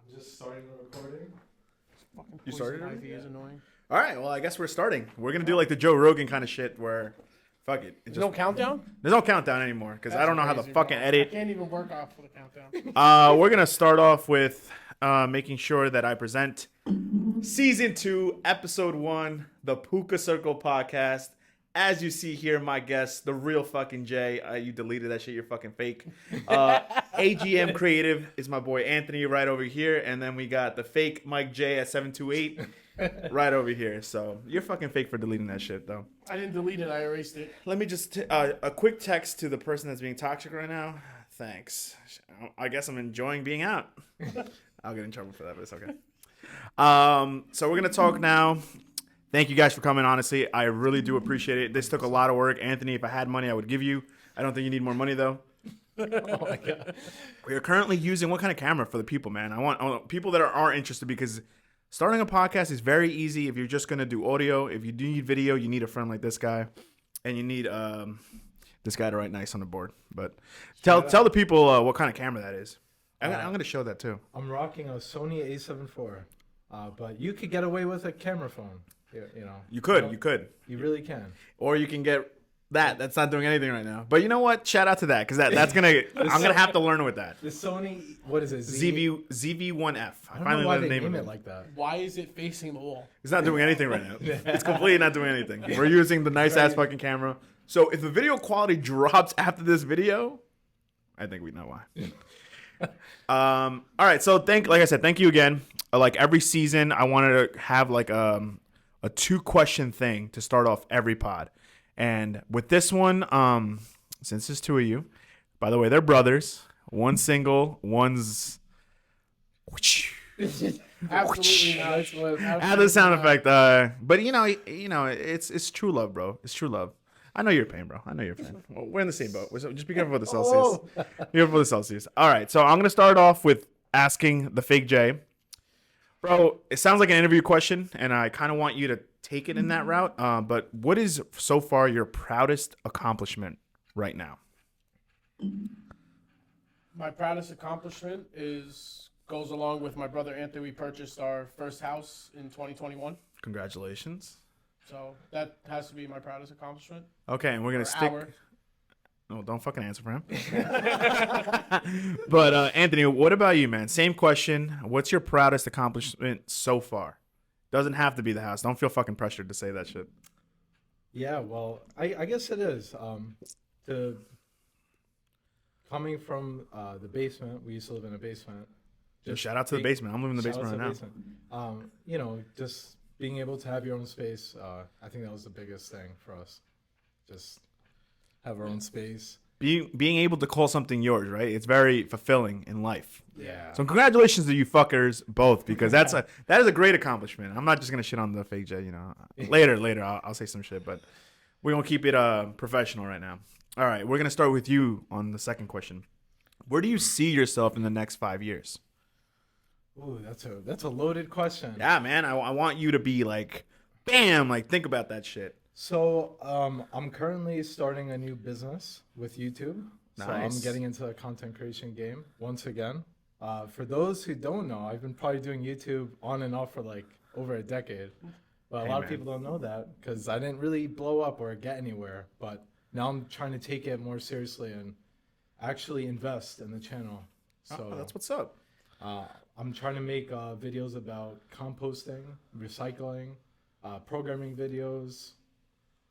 I'm just starting the recording. You started Poison already? ivy is annoying. All right, well, I guess we're starting. We're going to do like the Joe Rogan kind of shit where, fuck it. There's no countdown? There's no countdown anymore because I don't know how to crazy, fucking bro. I edit. can't even work off of the countdown. We're going to start off with making sure that I present Season 2, Episode 1, the Pucacirclepodcast. As you see here, my guest, the real fucking Jay. You deleted that shit. You're fucking fake. AGM Creative is my boy Anthony right over here. And then we got the fake Mike J at 728 right over here. So you're fucking fake for deleting that shit, though. I didn't delete it. I erased it. Let me just a quick text to the person that's being toxic right now. Thanks. I guess I'm enjoying being out. I'll get in trouble for that, but it's okay. So we're gonna talk now. Thank you guys for coming. Honestly, I really do appreciate it. This took a lot of work, Anthony. If I had money, I would give you. I don't think you need more money though. Oh my god. We are currently using what kind of camera for the people, man? I want people that are interested because starting a podcast is very easy if you're just gonna do audio. If you do need video, you need a friend like this guy, and you need this guy to write nice on the board. But tell the people what kind of camera that is. I'm gonna show that too. I'm rocking a Sony A7 IV, but you could get away with a camera phone. You know. You could. You really can. Or you can get that. That's not doing anything right now. But you know what? Shout out to that because that's gonna. I'm gonna have to learn with that. The Sony, what is it? ZV-1F. I don't know why they name it like that. Why is it facing the wall? It's not doing anything right now. It's completely not doing anything. We're using the nice ass fucking camera. So if the video quality drops after this video, I think we know why. All right. So like I said, thank you again. Like every season, I wanted to have like a 2-question thing to start off every pod. And with this one, since there's 2 of you, by the way, they're brothers. One's single, one's. Absolutely not. Add the sound effect. But you know, it's true love, bro. It's true love. I know you're a pain, bro. I know you're a pain. Well, we're in the same boat. Just be careful with the Celsius. Be careful with the Celsius. All right, so I'm gonna start off with asking the fake Jay. Bro, it sounds like an interview question, and I kind of want you to take it in that route. But what is so far your proudest accomplishment right now? My proudest accomplishment goes along with my brother Anthony. We purchased our first house in 2021. Congratulations. So that has to be my proudest accomplishment. Okay, and we're gonna stick. Our. Oh, don't fucking answer for him. But Anthony, what about you, man? Same question. What's your proudest accomplishment so far? Doesn't have to be the house. Don't feel fucking pressured to say that shit. Yeah, well, I guess it is. Coming from the basement, we used to live in a basement. Shout out to the basement. I'm living in the basement right now. You know, just being able to have your own space, I think that was the biggest thing for us. Just have our own space. Being able to call something yours, right? It's very fulfilling in life. Yeah. So congratulations to you fuckers both, because that is a great accomplishment. I'm not just gonna shit on the fake J, you know. Later I'll say some shit, but we're gonna keep it professional right now. All right, we're gonna start with you on the second question. Where do you see yourself in the next 5 years? Ooh, that's a loaded question. Yeah, man. I want you to be like, bam, like think about that shit. So I'm currently starting a new business with YouTube. Nice. So I'm getting into the content creation game once again. For those who don't know, I've been probably doing YouTube on and off for like over a decade. But a lot of people don't know that because I didn't really blow up or get anywhere. But now I'm trying to take it more seriously and actually invest in the channel. So that's what's up. I'm trying to make videos about composting, recycling, programming videos,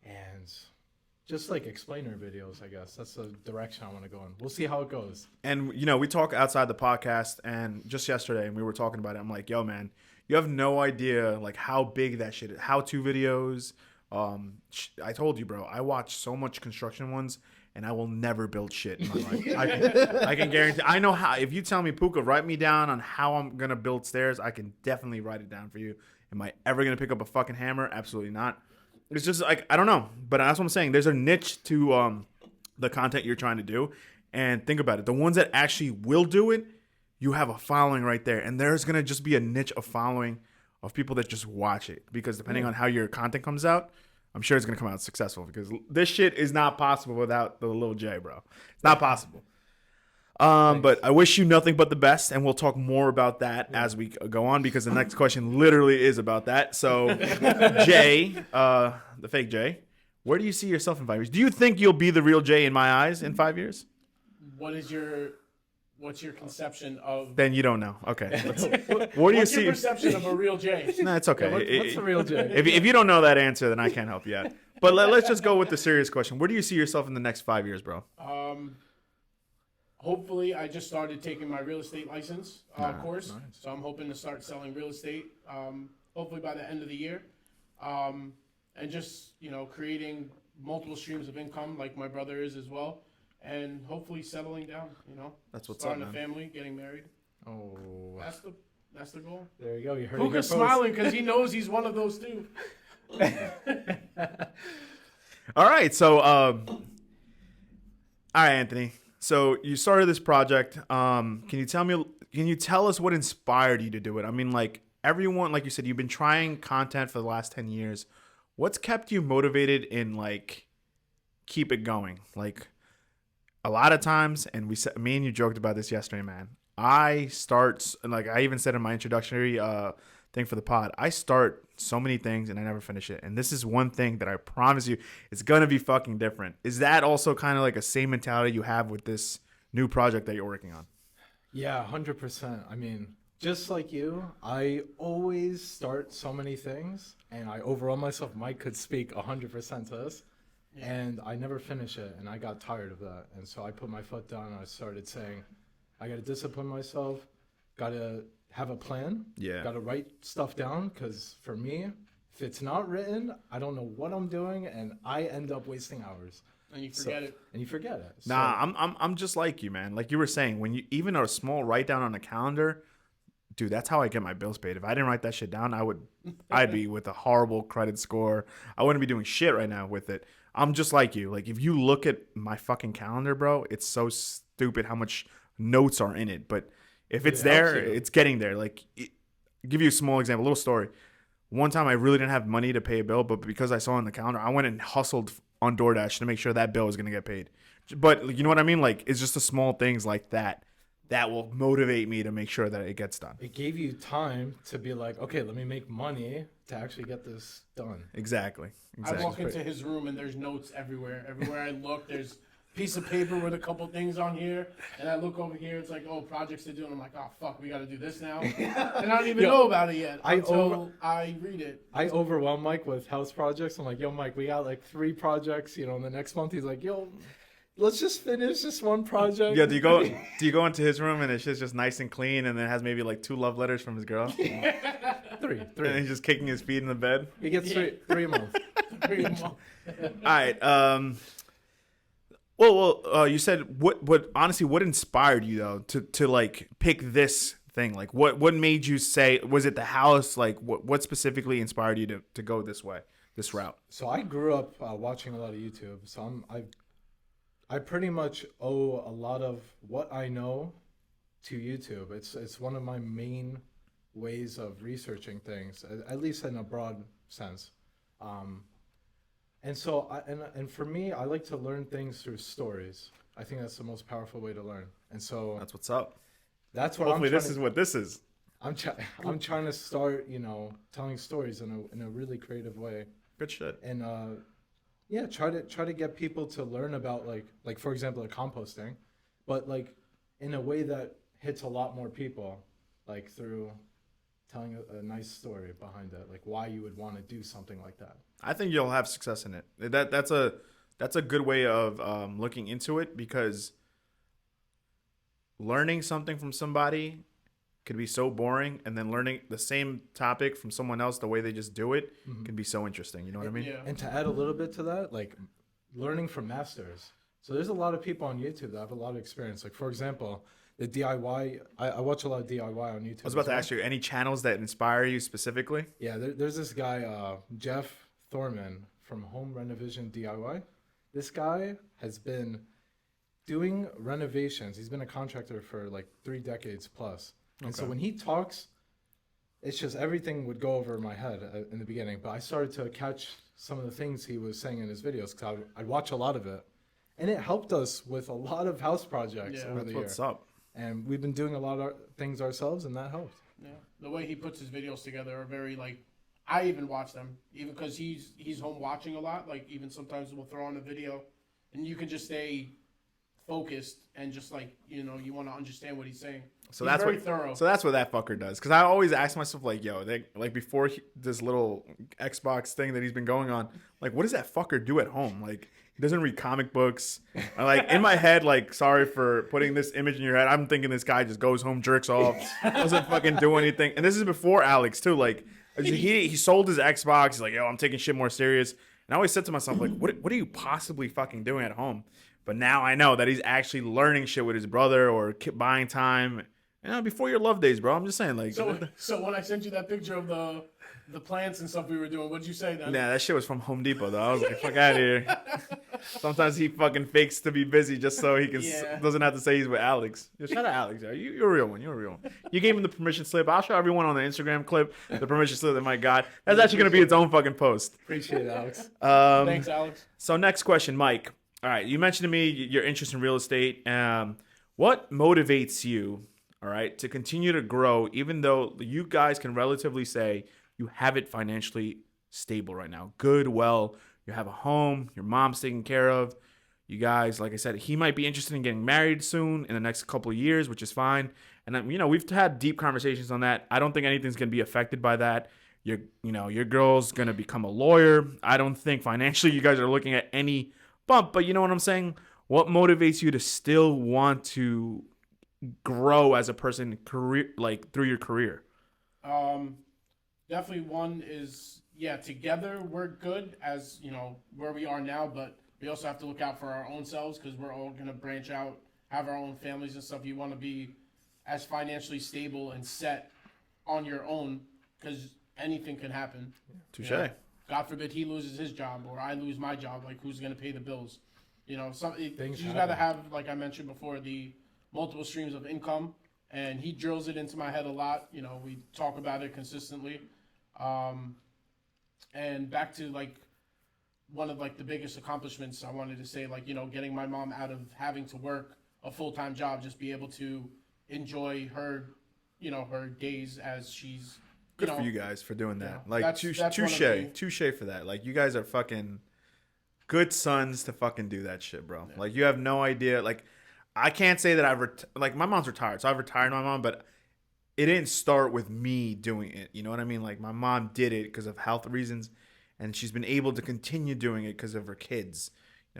and just like explainer videos, I guess. That's the direction I want to go in. We'll see how it goes. And, you know, we talk outside the podcast, and just yesterday, and we were talking about it. I'm like, yo, man, you have no idea, like, how big that shit is. How-to videos. I told you, bro, I watch so much construction ones, and I will never build shit in my life. I can guarantee. I know how. If you tell me, Puka, write me down on how I'm going to build stairs, I can definitely write it down for you. Am I ever going to pick up a fucking hammer? Absolutely not. It's just like, I don't know. But that's what I'm saying. There's a niche to the content you're trying to do. And think about it. The ones that actually will do it, you have a following right there. And there's going to just be a niche of following of people that just watch it. Because depending on how your content comes out, I'm sure it's going to come out successful. Because this shit is not possible without the little J, bro. It's not possible. But I wish you nothing but the best, and we'll talk more about that as we go on because the next question literally is about that. So, Jay, the fake Jay, where do you see yourself in 5 years? Do you think you'll be the real Jay in my eyes in 5 years? What's your conception of? Then you don't know. Okay. What do you What's see? your perception of a real Jay? No, it's okay. What's the real Jay? If you don't know that answer, then I can't help you out. But let's just go with the serious question. Where do you see yourself in the next 5 years, bro? Hopefully, I just started taking my real estate license course, nice. so I'm hoping to start selling real estate. Hopefully by the end of the year, and just creating multiple streams of income like my brother is as well, and hopefully settling down. That's what's starting up, man. a family, getting married. Oh, That's the goal. there you go. You heard it here Puca's first. smiling because he knows he's one of those too. All right. So, all right, Anthony. So you started this project. Can you tell us what inspired you to do it? I mean, like everyone, like you said, you've been trying content for the last 10 years. What's kept you motivated in like keep it going? Like a lot of times, and me and you joked about this yesterday, man. I even said in my introductory thing for the pod, I start so many things and I never finish it. And this is one thing that I promise you, it's gonna be fucking different. Is that also kind of like a same mentality you have with this new project that you're working on? Yeah, 100%. I mean, just like you, I always start so many things and I overwhelm myself. Mike could speak 100% to this. Yeah. And I never finish it, and I got tired of that. And so I put my foot down and I started saying, I got to discipline myself, got to have a plan, got to write stuff down, because for me, if it's not written, I don't know what I'm doing, and I end up wasting hours. And you forget it. And you forget it. Nah, I'm just like you, man. Like you were saying, when you even a small write down on a calendar, dude, that's how I get my bills paid. If I didn't write that shit down, I'd be with a horrible credit score. I wouldn't be doing shit right now with it. I'm just like you. Like if you look at my fucking calendar, bro, it's so stupid how much notes are in it. But if it's there, it's getting there. Like, give you a small example, a little story. One time I really didn't have money to pay a bill, but because I saw it on the calendar, I went and hustled on DoorDash to make sure that bill was going to get paid. But you know what I mean? Like, it's just the small things like that that will motivate me to make sure that it gets done. It gave you time to be like, okay, let me make money to actually get this done. Exactly. I walk into his room and there's notes everywhere. Everywhere I look, there's a piece of paper with a couple things on here. And I look over here, it's like, oh, projects to do. And I'm like, oh, fuck, we got to do this now. And I don't even know about it yet until I read it. I overwhelm Mike with house projects. I'm like, yo, Mike, we got like 3 projects, in the next month. He's like, yo, let's just finish this one project. Yeah, do you go into his room and it's just nice and clean and then it has maybe like 2 love letters from his girl? 3. And he's just kicking his feet in the bed? He gets 3 a month. All right. Well, you said what honestly, what inspired you though to like pick this thing? Like what made you say, was it the house? Like what specifically inspired you to go this way, this route? So I grew up watching a lot of YouTube. So I pretty much owe a lot of what I know to YouTube. It's one of my main ways of researching things, at least in a broad sense. And so, and for me, I like to learn things through stories. I think that's the most powerful way to learn. And so that's what's up. That's what hopefully this is what this is. I'm trying to start, telling stories in a really creative way. Good shit. And yeah, try to get people to learn about like for example, composting, but like in a way that hits a lot more people, like through telling a nice story behind it, like why you would want to do something like that. I think you'll have success in it. That's a good way of looking into it, because learning something from somebody could be so boring, and then learning the same topic from someone else, the way they just do it, can be so interesting. You know what I mean? Yeah. And to add a little bit to that, like learning from masters. So there's a lot of people on YouTube that have a lot of experience. Like for example, the DIY, I watch a lot of DIY on YouTube. I was about to ask you, any channels that inspire you specifically? Yeah, there's this guy, Jeff Thorman from Home Renovision DIY. This guy has been doing renovations. He's been a contractor for like 3 decades plus. And so when he talks, it's just everything would go over my head in the beginning. But I started to catch some of the things he was saying in his videos, because I'd watch a lot of it. And it helped us with a lot of house projects Yeah. over That's the year. what's up. And we've been doing a lot of things ourselves, and that helped. Yeah, the way he puts his videos together are very like. I even watch them, even because he's home watching a lot. Like even sometimes we'll throw on a video, and you can just stay focused and just like you want to understand what he's saying. So He's that's very what thorough. So that's what that fucker does. Because I always ask myself, like, yo, like before this little Xbox thing that he's been going on, like, what does that fucker do at home? Like, he doesn't read comic books. And, like, in my head, like, sorry for putting this image in your head. I'm thinking this guy just goes home, jerks off, doesn't fucking do anything. And this is before Alex too. Like, he sold his Xbox. He's like, yo, I'm taking shit more serious. And I always said to myself, like, what are you possibly fucking doing at home? But now I know that he's actually learning shit with his brother or buying time. Before your love days, bro. I'm just saying, like. So when I sent you that picture of the plants and stuff we were doing, what'd you say then? Nah, that shit was from Home Depot, though. I was like, fuck out of here. Sometimes he fucking fakes to be busy just so he can doesn't have to say he's with Alex. Yo, shout out Alex. Yo. You're a real one. You're a real one. You gave him the permission slip. I'll show everyone on the Instagram clip the permission slip that Mike got. That's actually going to be its own fucking post. Appreciate it, Alex. Thanks, Alex. So next question, Mike. All right, you mentioned to me your interest in real estate. What motivates you, all right, to continue to grow, even though you guys can relatively say you have it financially stable right now? Good, well, you have a home, your mom's taken care of. You guys, like I said, he might be interested in getting married soon in the next couple of years, which is fine. And, we've had deep conversations on that. I don't think anything's going to be affected by that. Your girl's going to become a lawyer. I don't think financially you guys are looking at any bump, but you know what I'm saying? What motivates you to still want to grow as a person through your career? Definitely one is, together we're good as, where we are now, but we also have to look out for our own selves because we're all going to branch out, have our own families and stuff. You want to be as financially stable and set on your own because anything can happen. Touche. God forbid he loses his job or I lose my job. Like, who's going to pay the bills? You Things got to have, like I mentioned before, the multiple streams of income. And he drills it into my head a lot. We talk about it consistently. And back to, like, one of, like, the biggest accomplishments I wanted to say, like, getting my mom out of having to work a full-time job, just be able to enjoy her, her days as she's... Good for you guys for doing that. Yeah, like, that's touche for that. Like, you guys are fucking good sons to fucking do that shit, bro. Yeah. Like, you have no idea. Like, I can't say that like, my mom's retired, so I've retired my mom, but it didn't start with me doing it. You know what I mean? Like, my mom did it because of health reasons, and she's been able to continue doing it because of her kids.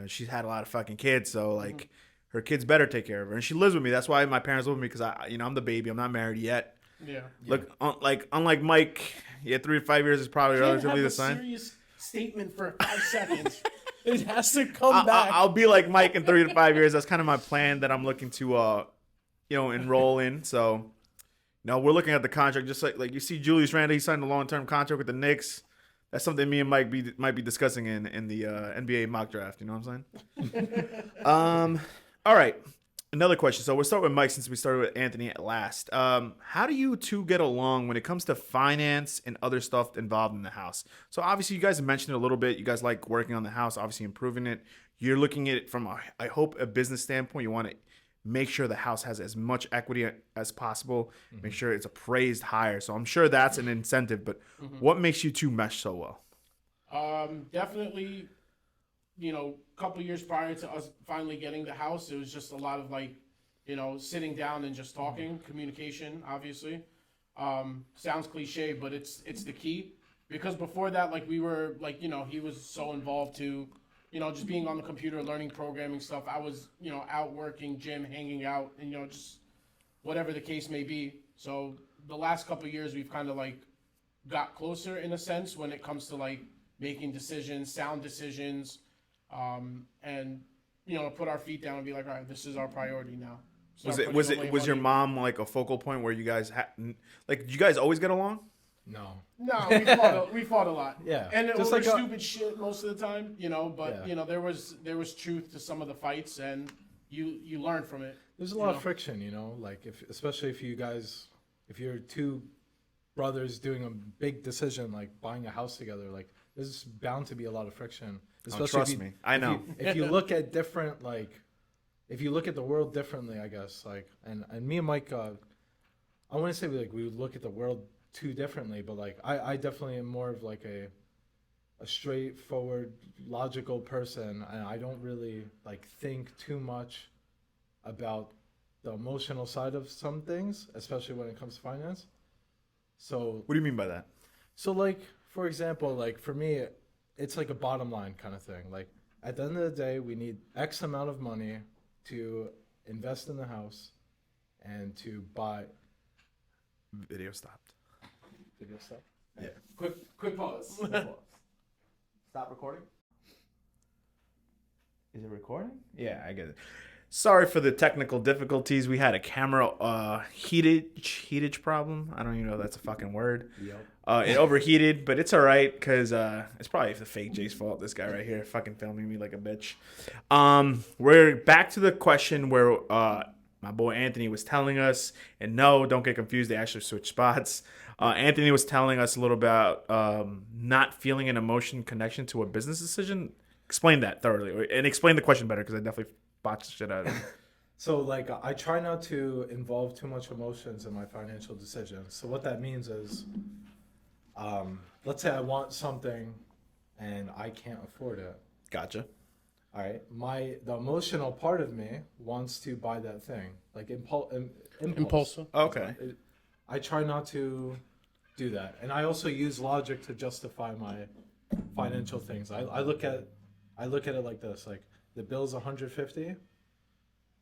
She's had a lot of fucking kids, so, like, her kids better take care of her. And she lives with me. That's why my parents live with me, because I'm the baby. I'm not married yet. Yeah. Look, unlike Mike, 3 to 5 years is probably relatively the same. Serious statement for 5 seconds. It has to come back. I'll be like Mike in 3 to 5 years. That's kind of my plan that I'm looking to, enroll in. So, we're looking at the contract. Just like you see, Julius Randle, he signed a long-term contract with the Knicks. That's something me and Mike might be discussing in the NBA mock draft. You know what I'm saying? All right. Another question. So we'll start with Mike since we started with Anthony at last. How do you two get along when it comes to finance and other stuff involved in the house? So obviously you guys mentioned it a little bit. You guys like working on the house, obviously improving it. You're looking at it from, I hope, a business standpoint. You want to make sure the house has as much equity as possible. Make sure it's appraised higher. So I'm sure that's an incentive. But what makes you two mesh so well? Definitely, a couple years prior to us finally getting the house, it was just a lot of sitting down and just talking, communication, obviously. Sounds cliche, but it's the key. Because before that, we were, he was so involved to, just being on the computer, learning programming stuff. I was, out working, gym, hanging out, and, just whatever the case may be. So the last couple of years, we've kind of, got closer in a sense when it comes to, making decisions, sound decisions, and put our feet down and be like, all right, this is our priority now. Was your mom a focal point where you guys did you guys always get along? No, we fought a lot. Yeah, and it was stupid shit most of the time, But there was truth to some of the fights, and you learn from it. There's a lot of friction, especially if you're two brothers doing a big decision like buying a house together, there's bound to be a lot of friction. Trust me, I know. If you look at different if you look at the world differently, I guess and me and Mike, I wouldn't say we would look at the world too differently, but I definitely am more of a straightforward, logical person, and I don't really think too much about the emotional side of some things, especially when it comes to finance. So What do you mean by that? so for example, for me, it's a bottom line kind of thing. At the end of the day, we need X amount of money to invest in the house and to buy Video stopped. video stuff. Yeah. Quick pause. Stop recording. Is it recording? Yeah, I get it. Sorry for the technical difficulties. We had a camera heatage problem. I don't even know if that's a fucking word. Yep. It overheated, but it's all right because it's probably the fake Jay's fault. This guy right here fucking filming me like a bitch. We're back to the question where my boy Anthony was telling us, and no, don't get confused. They actually switched spots. Anthony was telling us a little about not feeling an emotion connection to a business decision. Explain that thoroughly, and explain the question better because I definitely botched the shit out of it. So I try not to involve too much emotions in my financial decisions. So what that means is, let's say I want something and I can't afford it. Gotcha. All right, the emotional part of me wants to buy that thing, impulse. Okay. I try not to do that, and I also use logic to justify my financial things. I look at it like this: the bill's $150,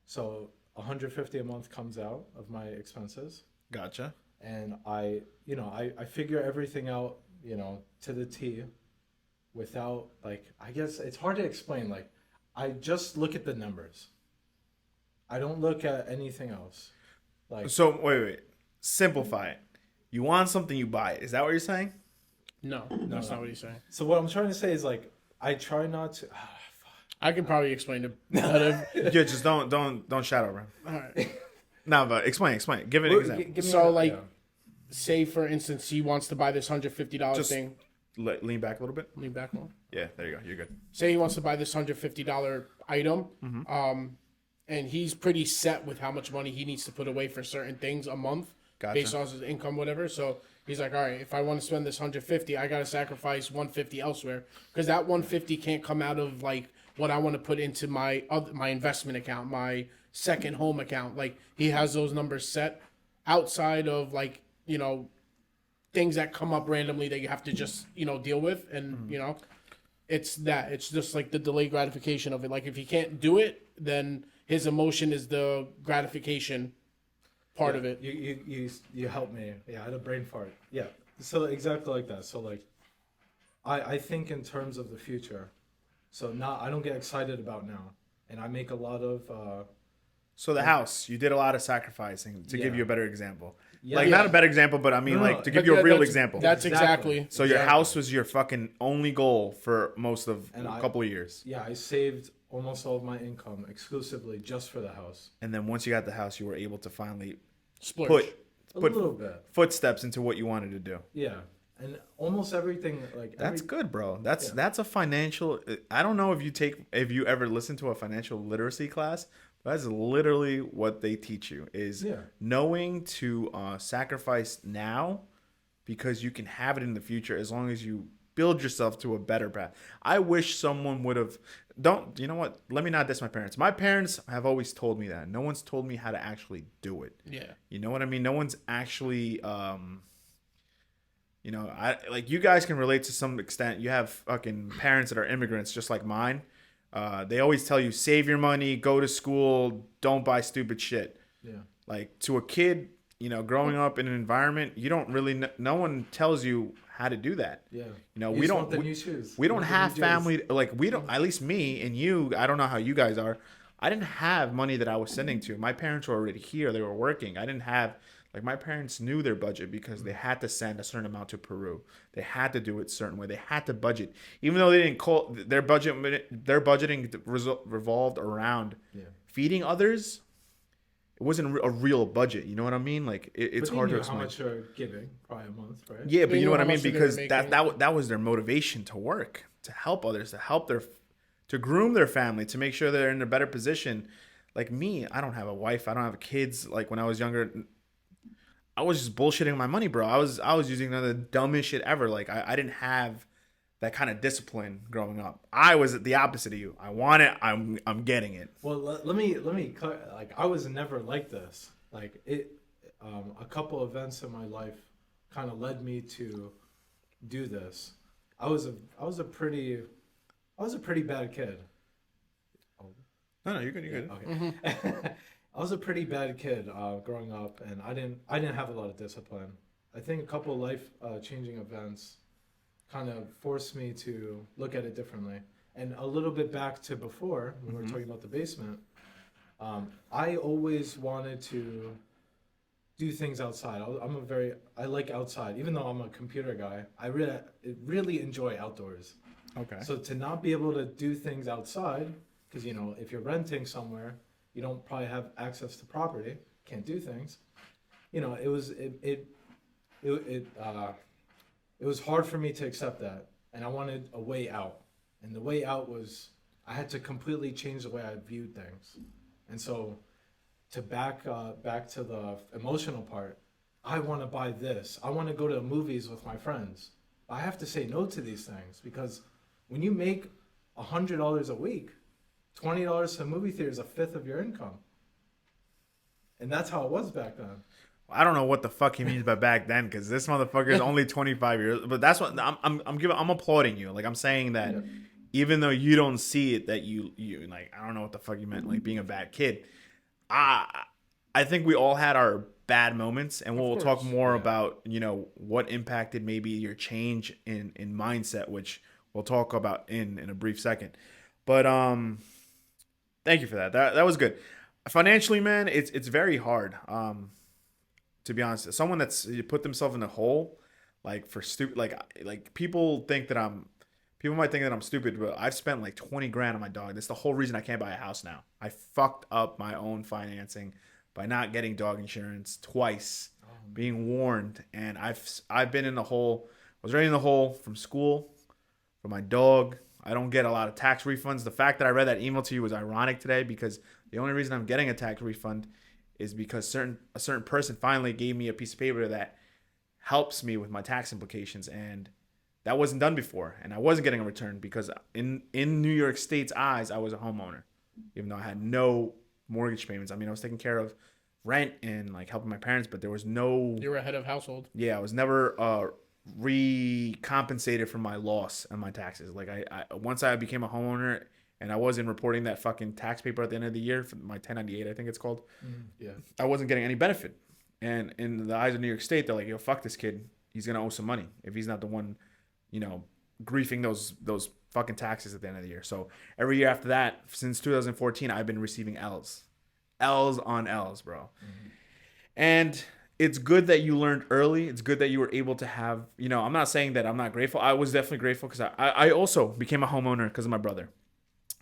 so $150 a month comes out of my expenses. Gotcha. And I figure everything out, to the T, without I guess it's hard to explain. I just look at the numbers. I don't look at anything else. So wait. Simplify it. You want something, you buy it. Is that what you're saying? No, that's not what he's saying. So what I'm trying to say is I try not to. I can probably explain it better. Yeah, just don't shadow him. All right. No, but explain. Give it an example. So say for instance, he wants to buy this $150 Just thing. Lean back a little bit. Lean back one. Yeah, there you go. You're good. Say he wants to buy this $150 item, Mm-hmm. and he's pretty set with how much money he needs to put away for certain things a month, Gotcha. based on his income, whatever. So he's like, all right, if I want to spend this $150, I gotta sacrifice $150 elsewhere because that $150 can't come out of what I want to put into my investment account, my second home account. He has those numbers set outside of things that come up randomly that you have to just deal with, and it's just the delayed gratification of it. If he can't do it, then his emotion is the gratification part of it. You helped me. Yeah, I had a brain fart. Yeah, so exactly like that. So I think in terms of the future. So I don't get excited about now, and I make a lot of. So the house, you did a lot of sacrificing to give you a better example. Yeah. Not a better example, but I mean, to give But you a real that's- example. That's exactly. So your house was your fucking only goal for most of a couple of years. Yeah, I saved almost all of my income exclusively just for the house. And then once you got the house, you were able to finally Splurge. A little bit. footsteps into what you wanted to do. Yeah, and almost everything That's good, bro. That's a financial. I don't know if you ever listen to a financial literacy class. But that's literally what they teach you is knowing to sacrifice now because you can have it in the future as long as you build yourself to a better path. I wish someone would have. You know what? Let me not diss my parents. My parents have always told me that. No one's told me how to actually do it. Yeah. You know what I mean? No one's actually. You guys can relate to some extent. You have fucking parents that are immigrants just like mine. They always tell you, save your money, go to school, don't buy stupid shit. Yeah. To a kid, growing up in an environment, you don't really, no one tells you how to do that. Yeah. We don't, want the new shoes. we don't have family, we don't, at least me and you, I don't know how you guys are. I didn't have money that I was sending to. My parents were already here. They were working. I didn't have, my parents knew their budget because they had to send a certain amount to Peru. They had to do it a certain way. They had to budget, even though they didn't call their budgeting revolved around feeding others. It wasn't a real budget. You know what I mean? It's hard to explain. How much you're giving by a month, right? Yeah, but you know what I mean? how much Because they were that was their motivation to work, to help others, to help to groom their family, to make sure they're in a better position. Like me, I don't have a wife, I don't have kids. Like when I was younger, I was just bullshitting my money, bro. I was using the dumbest shit ever. Like I didn't have that kind of discipline growing up. I was the opposite of you. I want it. I'm getting it. Well, let me like I was never like this. Like it, a couple events in my life kind of led me to do this. I was a pretty bad kid. No, you're good. You're good. Okay. I was a pretty bad kid growing up, and I didn't have a lot of discipline. I think a couple of life changing events kind of forced me to look at it differently. And a little bit back to before, when we were talking about the basement, I always wanted to do things outside. I like outside. Even though I'm a computer guy, I really enjoy outdoors. Okay. So to not be able to do things outside, because if you're renting somewhere, you don't probably have access to property, can't do things. It was hard for me to accept that, and I wanted a way out. And the way out was I had to completely change the way I viewed things. And so, to back to the emotional part, I want to buy this. I want to go to the movies with my friends. I have to say no to these things because when you make $100 a week, $20 to a movie theater is a fifth of your income. And that's how it was back then. I don't know what the fuck he means by back then, because this motherfucker is only 25 years. But that's what I'm applauding you. Like I'm saying that even though you don't see it, that you like, I don't know what the fuck you meant, like being a bad kid. I think we all had our bad moments, and we'll talk more about what impacted maybe your change in mindset, which we'll talk about in a brief second. But thank you for that. That was good. Financially, man, it's very hard. To be honest, someone that's put themselves in a hole, like for stupid, like people might think that I'm stupid, but I've spent like 20 grand on my dog. That's the whole reason I can't buy a house now. I fucked up my own financing by not getting dog insurance twice, being warned, and I've been in the hole. I was already in the hole from school, for my dog. I don't get a lot of tax refunds. The fact that I read that email to you was ironic today, because the only reason I'm getting a tax refund is because a certain person finally gave me a piece of paper that helps me with my tax implications, and that wasn't done before, and I wasn't getting a return because in New York State's eyes, I was a homeowner, even though I had no mortgage payments. I mean, I was taking care of rent and like helping my parents, but there was no. You were a head of household. Yeah, I was never recompensated for my loss and my taxes. Like I once I became a homeowner. And I wasn't reporting that fucking tax paper at the end of the year for my 1098, I think it's called. Yeah. I wasn't getting any benefit. And in the eyes of New York State, they're like, yo, fuck this kid. He's going to owe some money if he's not the one, griefing those fucking taxes at the end of the year. So every year after that, since 2014, I've been receiving L's. L's on L's, bro. Mm-hmm. And it's good that you learned early. It's good that you were able to have, I'm not saying that I'm not grateful. I was definitely grateful because I also became a homeowner because of my brother.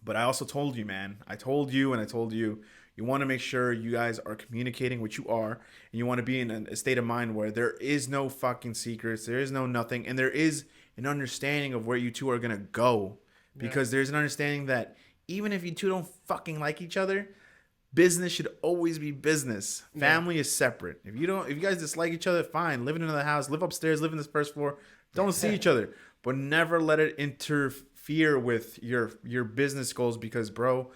But I also told you, man, you want to make sure you guys are communicating, which you are, and you want to be in a state of mind where there is no fucking secrets, there is no nothing, and there is an understanding of where you two are going to go. Because there's an understanding that even if you two don't fucking like each other, business should always be business. Family is separate. If you guys dislike each other, fine, live in another house, live upstairs, live in this first floor, don't see each other. But never let it interfere with your business goals, because bro,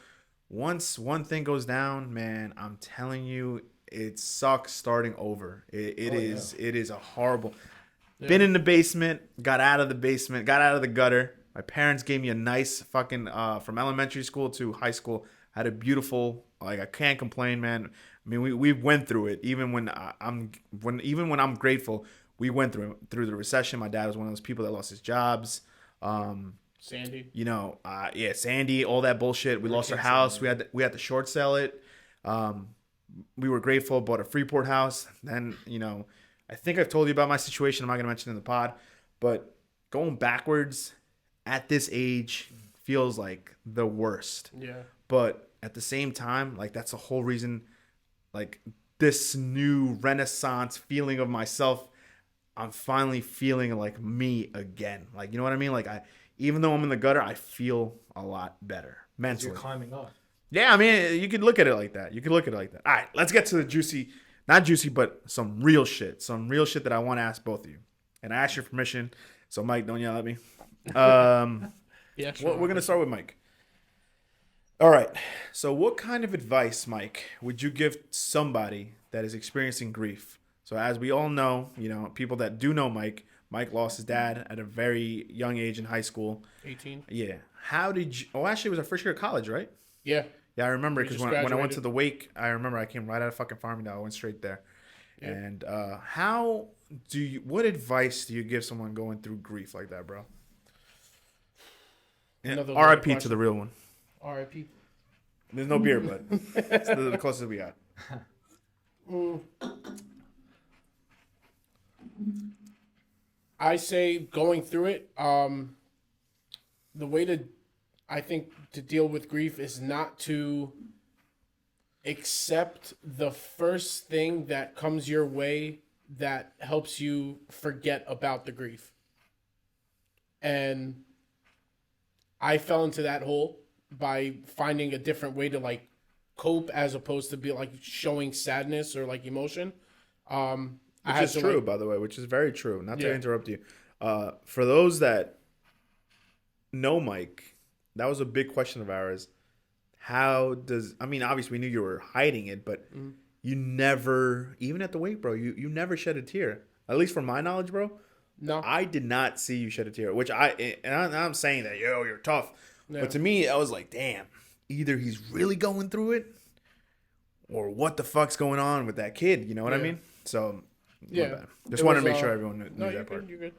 once one thing goes down, man, I'm telling you, it sucks starting over. It is a horrible. Been in the basement, got out of the gutter. My parents gave me a nice fucking from elementary school to high school. I had a beautiful, like, I can't complain, man. I mean, we went through it. Even when I'm grateful, we went through the recession. My dad was one of those people that lost his jobs. Sandy. Sandy, all that bullshit. We lost our house. We had to short sell it. We were grateful, bought a Freeport house. Then, I think I've told you about my situation. I'm not going to mention it in the pod. But going backwards at this age feels like the worst. Yeah. But at the same time, like, that's the whole reason, like, this new renaissance feeling of myself, I'm finally feeling like me again. Like, you know what I mean? Like, even though I'm in the gutter, I feel a lot better mentally. You're climbing up. Yeah, I mean, you could look at it like that. All right, let's get to the juicy, not juicy, but some real shit that I want to ask both of you. And I ask your permission, so Mike, don't yell at me. Yeah, sure. We're gonna start with Mike. All right. So, what kind of advice, Mike, would you give somebody that is experiencing grief? So, as we all know, people that do know Mike lost his dad at a very young age in high school. 18. Yeah. How did you? Oh, actually, it was our first year of college, right? Yeah. Yeah, I remember We because just when I went graduated. to the wake, I remember I came right out of fucking Farmingdale. I went straight there. Yeah. And what advice do you give someone going through grief like that, bro? Another R.I.P. to question. the real one. R.I.P. There's no beer, but it's the closest we got. I say going through it, the way I think to deal with grief is not to accept the first thing that comes your way that helps you forget about the grief. And I fell into that hole by finding a different way to like cope as opposed to be like showing sadness or like emotion. Which is true, by the way, which is very true. Not to Yeah. interrupt you. For those that know Mike, that was a big question of ours. Obviously we knew you were hiding it, but you never, even at the wake, bro, you never shed a tear. At least from my knowledge, bro. No. I did not see you shed a tear, I'm saying that, you're tough. Yeah. But to me, I was like, damn, either he's really going through it or what the fuck's going on with that kid. You know what I Yeah. mean? So, Yeah. my bad. Just It wanted to was, make sure everyone knew No, you're that part. good. You're good.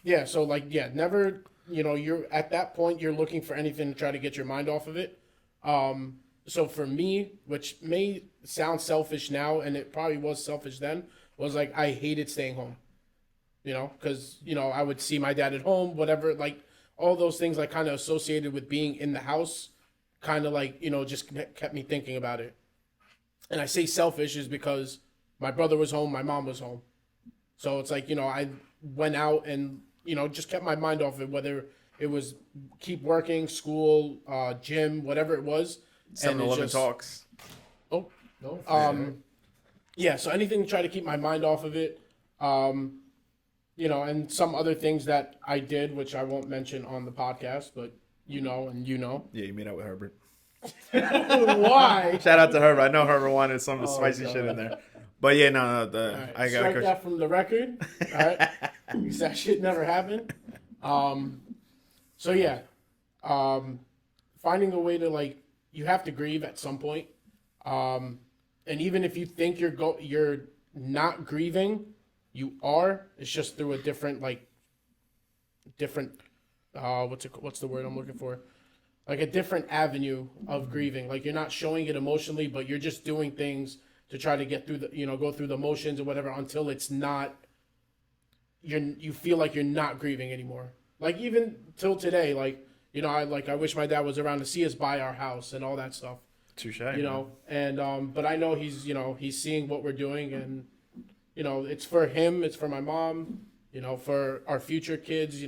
Yeah. So like, yeah, never. You're at that point. You're looking for anything to try to get your mind off of it. So for me, which may sound selfish now, and it probably was selfish then, was like I hated staying home. Because I would see my dad at home, whatever. Like all those things, like kind of associated with being in the house, kind of like just kept me thinking about it. And I say selfish is because my brother was home, my mom was home. So it's like, I went out and, just kept my mind off it, whether it was keep working, school, gym, whatever it was. 7-Eleven talks. Oh, No. yeah. So anything to try to keep my mind off of it. And some other things that I did, which I won't mention on the podcast, but and Yeah, you meet up with Herbert. Why? Shout out to Herbert. I know Herbert wanted some Oh, spicy God. shit in there. But yeah, no. All right, I got a strike question. that from the record. All right, because that shit never happened. So yeah, finding a way to you have to grieve at some point. And even if you think you're not grieving, you are. It's just through a different what's the word I'm looking for? Like a different avenue of grieving. Like you're not showing it emotionally, but you're just doing things to try to get through go through the motions or whatever until it's not. You feel like you're not grieving anymore. Like even till today, I wish my dad was around to see us buy our house and all that stuff. Touche. And but I know he's seeing what we're doing, and it's for him, it's for my mom, for our future kids,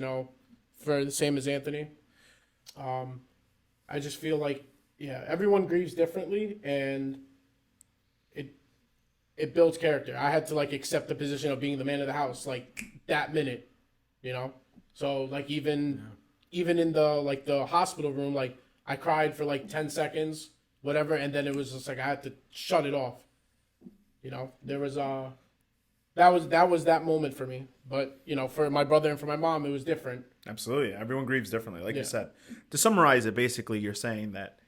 for the same as Anthony. I just feel like everyone grieves differently, and it builds character. I had to accept the position of being the man of the house that minute, So even in the hospital room, I cried for 10 seconds, whatever, and then it was just I had to shut it off. There was that was that moment for me. But for my brother and for my mom, it was different. Absolutely. Everyone grieves differently, like you Yeah. said. To summarize it, basically, you're saying that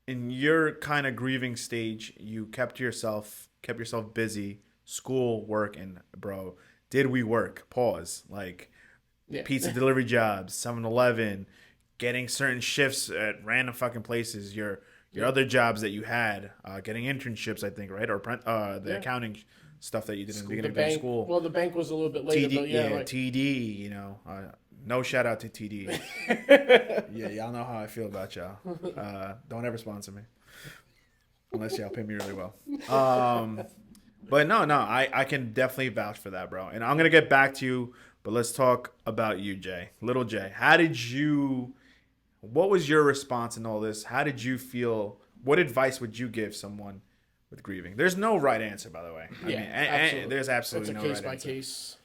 in your kind of grieving stage, you kept yourself busy, school, work, and bro, did we work? Pause. Yeah. Pizza delivery jobs, 7-Eleven, getting certain shifts at random fucking places. Your other jobs that you had, getting internships, I think, right? Or accounting stuff that you did in the beginning of school. Well, the bank was a little bit later, but TD, no shout out to TD. Yeah, y'all know how I feel about y'all. Don't ever sponsor me. Unless y'all pay me really well. But no, I can definitely vouch for that, bro. And I'm going to get back to you, But let's talk about you, Jay. Little Jay. What was your response in all this? How did you feel? What advice would you give someone with grieving? There's no right answer, by the way. Absolutely. There's absolutely It's a no case right by answer. case.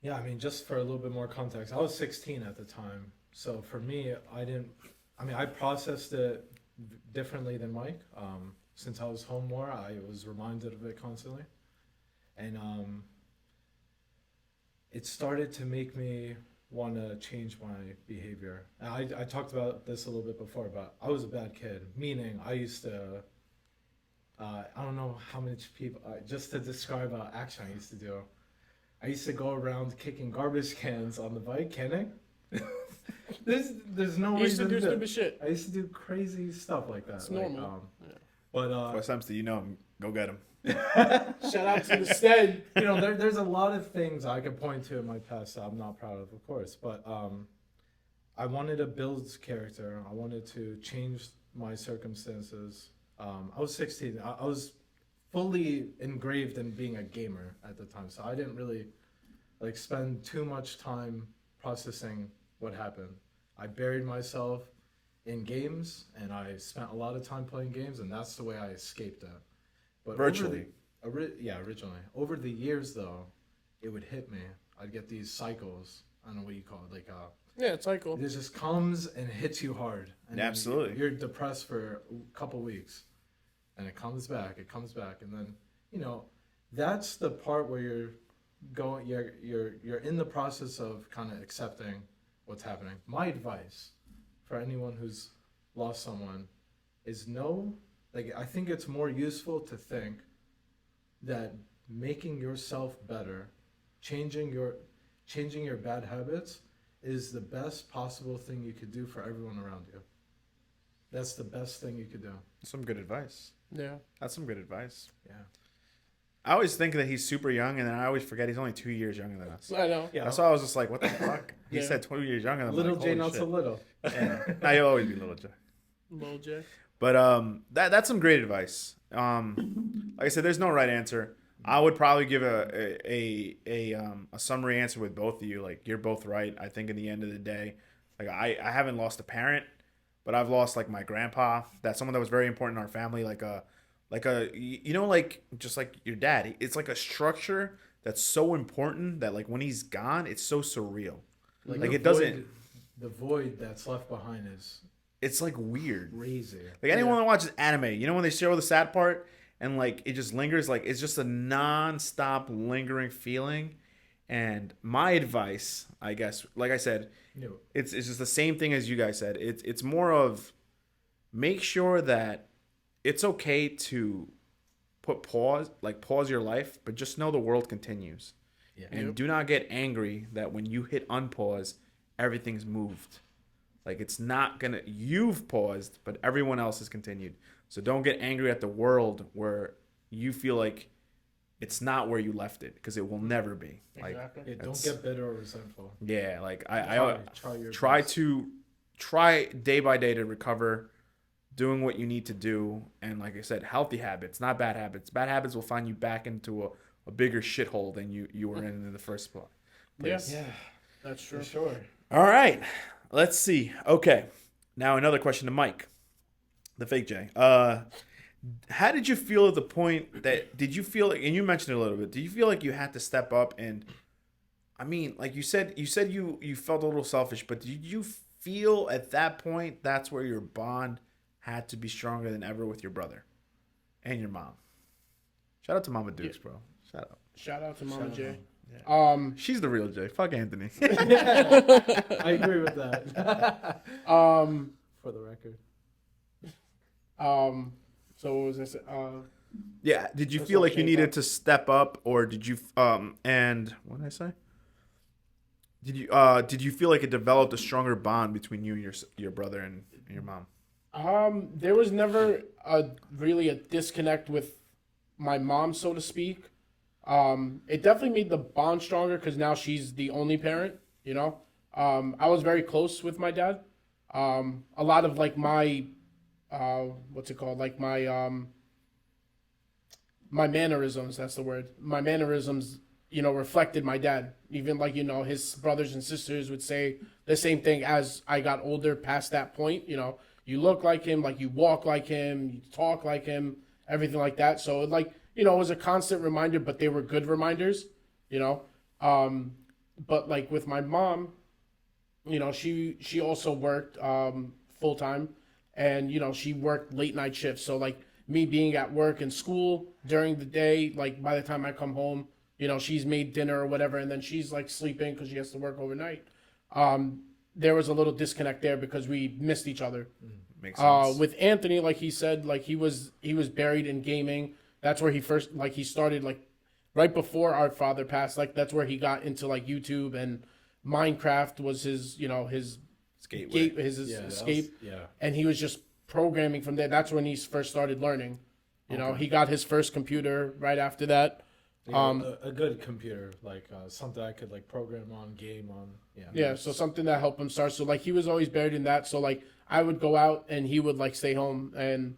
Yeah, I mean, just for a little bit more context, I was 16 at the time. So for me, I processed it differently than Mike. Since I was home more, I was reminded of it constantly. And it started to make me want to change my behavior. And I talked about this a little bit before, but I was a bad kid, meaning I used to, I don't know how much people, just to describe an action I used to do. I used to go around kicking garbage cans on the bike, canning. There's no You used to reason do stupid shit. I used to do crazy stuff like that. It's normal. But What's Dempsey, you know him. Go get him. Shout out to the stead. there's a lot of things I could point to in my past that I'm not proud of course. But I wanted to build character. I wanted to change my circumstances. I was 16. I was fully engraved in being a gamer at the time, so I didn't really spend too much time processing what happened. I buried myself in games, and I spent a lot of time playing games, and that's the way I escaped that. But Virtually. Originally. Over the years, though, it would hit me. I'd get these cycles. I don't know what you call it. Yeah, it's cycle. It just comes and hits you hard. And then Absolutely. You're depressed for a couple weeks, and it comes back. And then that's the part where you're in the process of kind of accepting what's happening. My advice for anyone who's lost someone is I think it's more useful to think that making yourself better, changing your bad habits is the best possible thing you could do for everyone around you. That's the best thing you could do. Some good advice. Yeah. That's some good advice. Yeah. I always think that he's super young, and then I always forget he's only 2 years younger than us. I know. Yeah. That's why I was just like, what the fuck? He Yeah. said 2 years younger than Little like, J, holy not shit. so little. Yeah. Nah, you'll always be Little J. Little J. But that's some great advice. Like I said, there's no right answer. I would probably give a summary answer with both of you. Like, you're both right. I think in the end of the day, like I haven't lost a parent, but I've lost like my grandpa. That's someone that was very important in our family. Just like your dad. It's like a structure that's so important that like when he's gone, it's so surreal. Like it doesn't. The void that's left behind is It's like weird. crazy. Like anyone that watches anime, when they show the sad part and like it just lingers, like it's just a non-stop lingering feeling. And my advice, I guess, like I said, it's just the same thing as you guys said. It's more of make sure that it's okay to pause your life, but just know the world continues. Yeah. And do not get angry that when you hit unpause, everything's moved. Like you've paused, but everyone else has continued. So don't get angry at the world where you feel like it's not where you left it, because it will never be. Exactly. Yeah, don't get bitter or resentful. Yeah, like Try day by day to recover, doing what you need to do, and like I said, healthy habits, not bad habits. Bad habits will find you back into a bigger shithole than you were in the first place. Yeah, that's true. For sure. All right, let's see. Okay, now another question to Mike, the fake J. How did you feel at the point did you feel like, and you mentioned it a little bit, did you feel like you had to step up? And I mean, like you said you felt a little selfish, but did you feel at that point that's where your bond had to be stronger than ever with your brother and your mom? Shout out to Mama Dukes, bro. Shout out to Mama Shout out J. to She's the real J. Fuck Anthony. I agree with that. For the record. So what was I saying? Yeah. Did you feel like you needed to step up, or did you and what did I say? Did you feel like it developed a stronger bond between you and your brother and your mom? There was never really a disconnect with my mom, so to speak. It definitely made the bond stronger because now she's the only parent, I was very close with my dad. A lot of like my, what's it called? Like my mannerisms, that's the word. My mannerisms reflected my dad. Even like, his brothers and sisters would say the same thing as I got older past that point. You look like him, like you walk like him, you talk like him, everything like that. So it was a constant reminder, but they were good reminders, you know. But like with my mom, she also worked full time, and she worked late night shifts. So like me being at work and school during the day, like by the time I come home, she's made dinner or whatever, and then she's like sleeping because she has to work overnight. There was a little disconnect there because we missed each other. Makes sense. With Anthony, like he said, like he was buried in gaming. That's where he first he started, like right before our father passed. Like that's where he got into like YouTube, and Minecraft was his his Gateway. his escape. Yeah. And he was just programming from there. That's when he first started learning. He got his first computer right after that. A good computer, like something I could like program on, game on. Yeah, so something that helped him start. So like he was always buried in that. So like I would go out and he would like stay home, and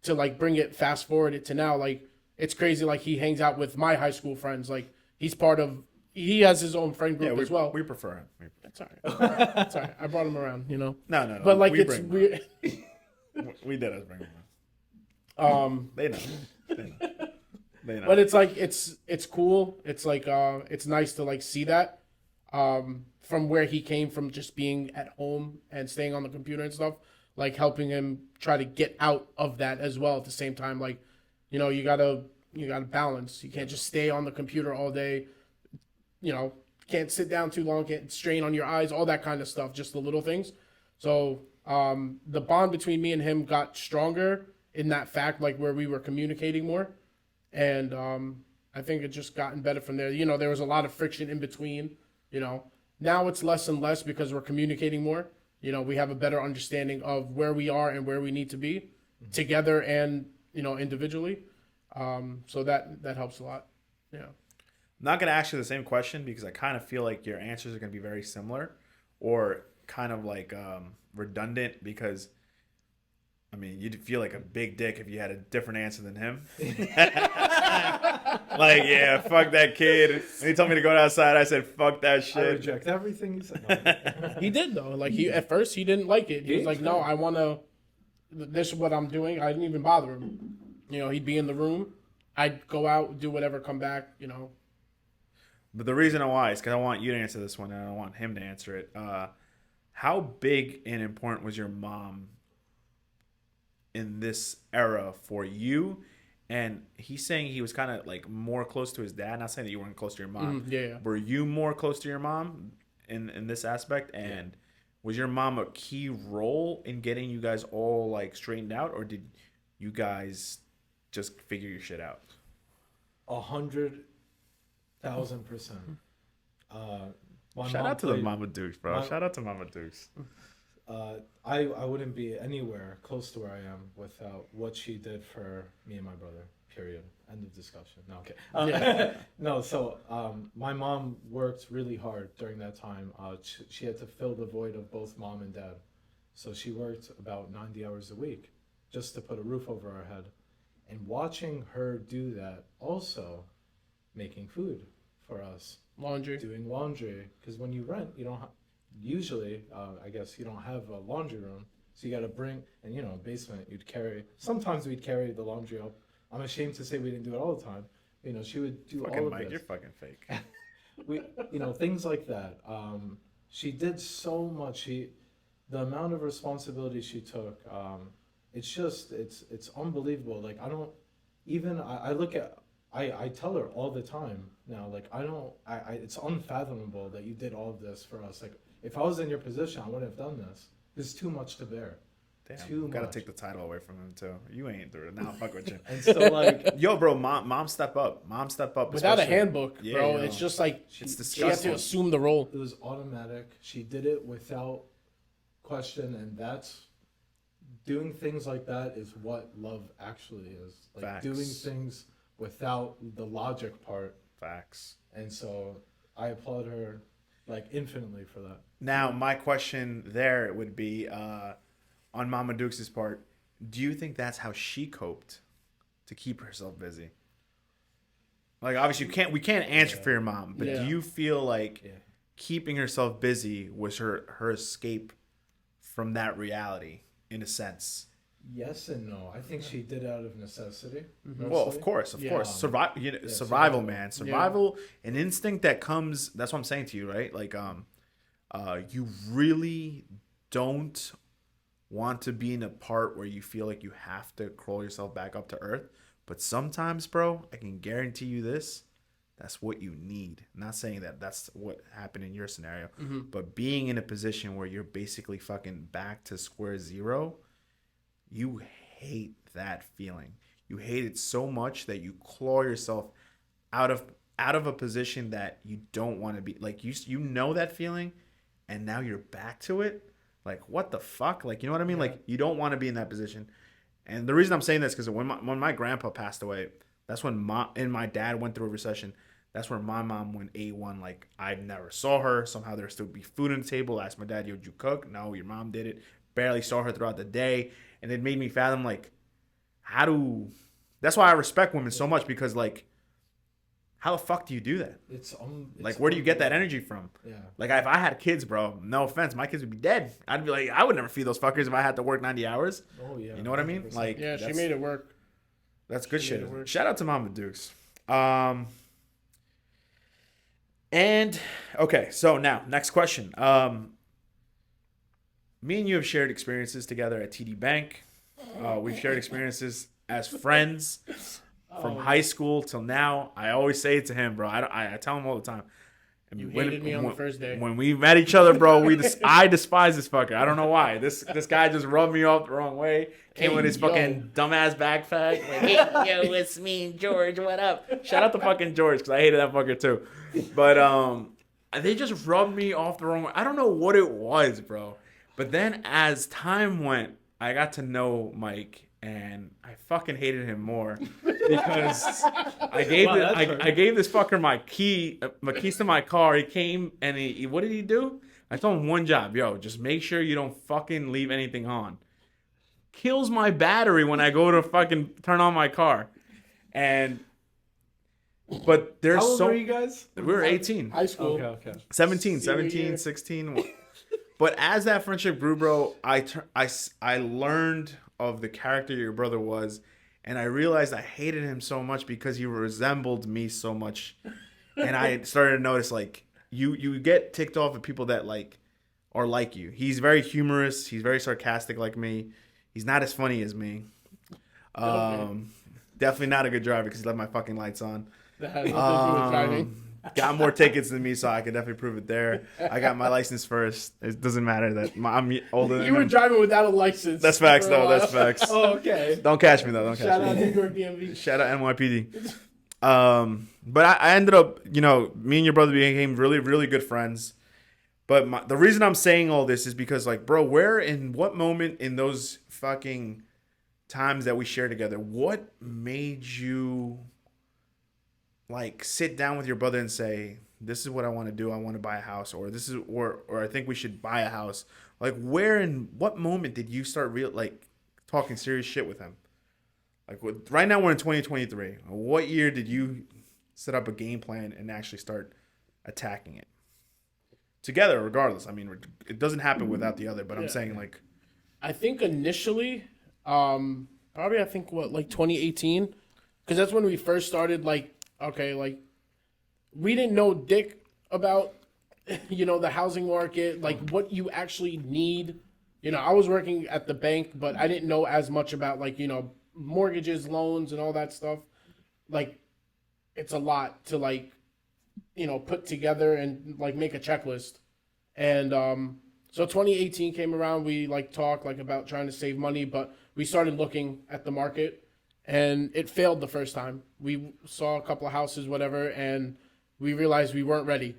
to like bring it fast forward it to now, like it's crazy. Like he hangs out with my high school friends. Like he has his own friend group as well. We prefer him. That's all right. That's all right. I brought him around, No. But like we it's bring him weird. around. We did us bring him around. They know. They know. But it's like it's cool. It's like it's nice to like see that from where he came from, just being at home and staying on the computer and stuff, like helping him try to get out of that as well at the same time. Like, you gotta balance. You can't just stay on the computer all day. Can't sit down too long, can't strain on your eyes, all that kind of stuff, just the little things. So the bond between me and him got stronger in that fact, like where we were communicating more. And I think it just gotten better from there. There was a lot of friction in between. Now it's less and less because we're communicating more. We have a better understanding of where we are and where we need to be together and, individually. So that helps a lot. Yeah. I'm not going to ask you the same question because I kind of feel like your answers are going to be very similar or kind of like redundant because, I mean, you'd feel like a big dick if you had a different answer than him. Like, yeah, fuck that kid. When he told me to go outside, I said, fuck that shit. I reject everything you said. No. He did, though. Like, at first, he didn't like it. He was like, no, I want to, this is what I'm doing. I didn't even bother him. He'd be in the room. I'd go out, do whatever, come back, But the reason why is because I want you to answer this one and I want him to answer it. How big and important was your mom in this era for you? And he's saying he was kind of like more close to his dad. Not saying that you weren't close to your mom. Yeah. Were you more close to your mom in this aspect? And was your mom a key role in getting you guys all like straightened out, or did you guys just figure your shit out? 100,000%. Shout out to the Mama Dukes, bro. Shout out to Mama Dukes. I wouldn't be anywhere close to where I am without what she did for me and my brother. Period. End of discussion. No, okay. No, so my mom worked really hard during that time. She had to fill the void of both mom and dad. So she worked about 90 hours a week just to put a roof over our head. And watching her do that, also making food for us. Doing laundry. Because when you rent, you don't usually, I guess, you don't have a laundry room. So you got to bring, and basement, sometimes we'd carry the laundry up. I'm ashamed to say we didn't do it all the time. She would do fucking all of Mike, this. you're fucking fake. Things like that. She did so much. The amount of responsibility she took, it's unbelievable. Like I tell her all the time now, like it's unfathomable that you did all of this for us. Like if I was in your position, I wouldn't have done this. It's too much to bear. Damn, gotta take the title away from him too. You ain't through it. Now I'm fuck with you. And so like, yo, bro, mom step up. Mom step up. Without a handbook, bro, yo. it's just like It's she had disgusting. to assume the role. it was automatic. She did it without question, and that's doing things like that is what love actually is. Like Facts. doing things without the logic part. Facts. And so I applaud her like infinitely for that. Now, my question there would be on Mama Dukes' part, do you think that's how she coped to keep herself busy? Like obviously we can't answer for your mom, but Yeah. do you feel like keeping herself busy was her escape from that reality in a sense? Yes and no. I think she did it out of necessity. Well, of course. Yeah. Survival, man. Survival, an instinct that comes. That's what I'm saying to you, right? Like, you really don't want to be in a part where you feel like you have to crawl yourself back up to earth. But sometimes, bro, I can guarantee you this. That's what you need. I'm not saying that that's what happened in your scenario, but being in a position where you're basically fucking back to square zero, you hate that feeling. You hate it so much that you claw yourself out of a position that you don't want to be. Like you know that feeling, and now you're back to it. Like what the fuck? Like you know what I mean? Like you don't want to be in that position. And the reason I'm saying this because when my grandpa passed away, that's when my dad went through a recession. That's where my mom went A1. Like I never saw her. Somehow there still be food on the table. I asked my dad, "Yo, did you cook?" No, your mom did it. Barely saw her throughout the day, and it made me fathom like that's why I respect women so much because like how the fuck do you do that? It's like where do you get that energy from? Yeah. Like if I had kids, bro, no offense, my kids would be dead. I'd be like, I would never feed those fuckers if I had to work 90 hours. Oh yeah. You know what I mean? 100%. Like Yeah, she made it work. That's good She shit. made it work. Shout out to Mama Dukes. And okay, so now next question. Me and you have shared experiences together at TD Bank. We've shared experiences as friends from high school till now. I always say it to him, bro. I tell him all the time. You hated me on the first day. When we met each other, bro, I despise this fucker. I don't know why. This guy just rubbed me off the wrong way. Came with his fucking dumbass backpack. Like, hey, yo, it's me and George. What up? Shout out to fucking George because I hated that fucker too. But they just rubbed me off the wrong way. I don't know what it was, bro. But then as time went, I got to know Mike, and I fucking hated him more because I gave this fucker my keys to my car. He came and he what did he do? I told him one job, yo, just make sure you don't fucking leave anything on. Kills my battery when I go to fucking turn on my car, but there's How old so were you guys? we were 18. High school. Okay. 17, Senior 17, year. 16. But as that friendship grew, bro, I learned of the character your brother was, and I realized I hated him so much because he resembled me so much. And I started to notice, like, you get ticked off at people that, like, are like you. He's very humorous. He's very sarcastic like me. He's not as funny as me. Definitely not a good driver because he left my fucking lights on. That has nothing to do with driving. Got more tickets than me, so I can definitely prove it there. I got my license first. It doesn't matter that I'm older than You were him. driving without a license. That's facts, for a though. while. That's facts. Oh, okay. Don't catch me, though. Don't catch Shout out me. New York DMV. Shout out NYPD. But I ended up, me and your brother became really, really good friends. But the reason I'm saying all this is because, like, bro, what moment in those fucking times that we shared together, what made you, like, sit down with your brother and say, this is what I want to do. I want to buy a house, or this is, or I think we should buy a house. Like, where and what moment did you start talking serious shit with him? Like, right now we're in 2023. What year did you set up a game plan and actually start attacking it? Together, regardless. I mean, it doesn't happen without the other, but I'm saying, like... I think initially, probably I think 2018, because that's when we first started. Like, okay, like we didn't know dick about the housing market, like what you actually need. I was working at the bank, but I didn't know as much about mortgages, loans, and all that stuff. Like, it's a lot to put together and make a checklist. And so 2018 came around, we talked about trying to save money, but we started looking at the market, and it failed the first time. We saw a couple of houses, whatever, and we realized we weren't ready.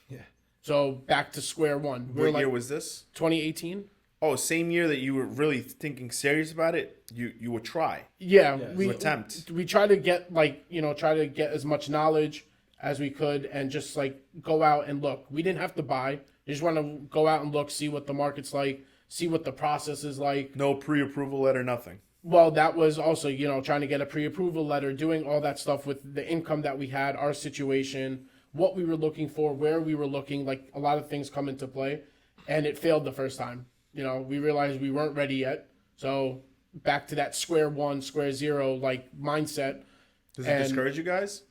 Yeah. So back to square one. What year was this? 2018. Oh, same year that you were really thinking serious about it. You would try. Yeah, Yeah, we you attempt. We try to get try to get as much knowledge as we could, and just go out and look. We didn't have to buy. We just want to go out and look, see what the market's like, see what the process is like. No pre-approval letter, nothing. Well, that was also, trying to get a pre-approval letter, doing all that stuff with the income that we had, our situation, what we were looking for, where we were looking, like a lot of things come into play. And it failed the first time. We realized we weren't ready yet. So back to that square one, square zero, like mindset. Does it discourage you guys?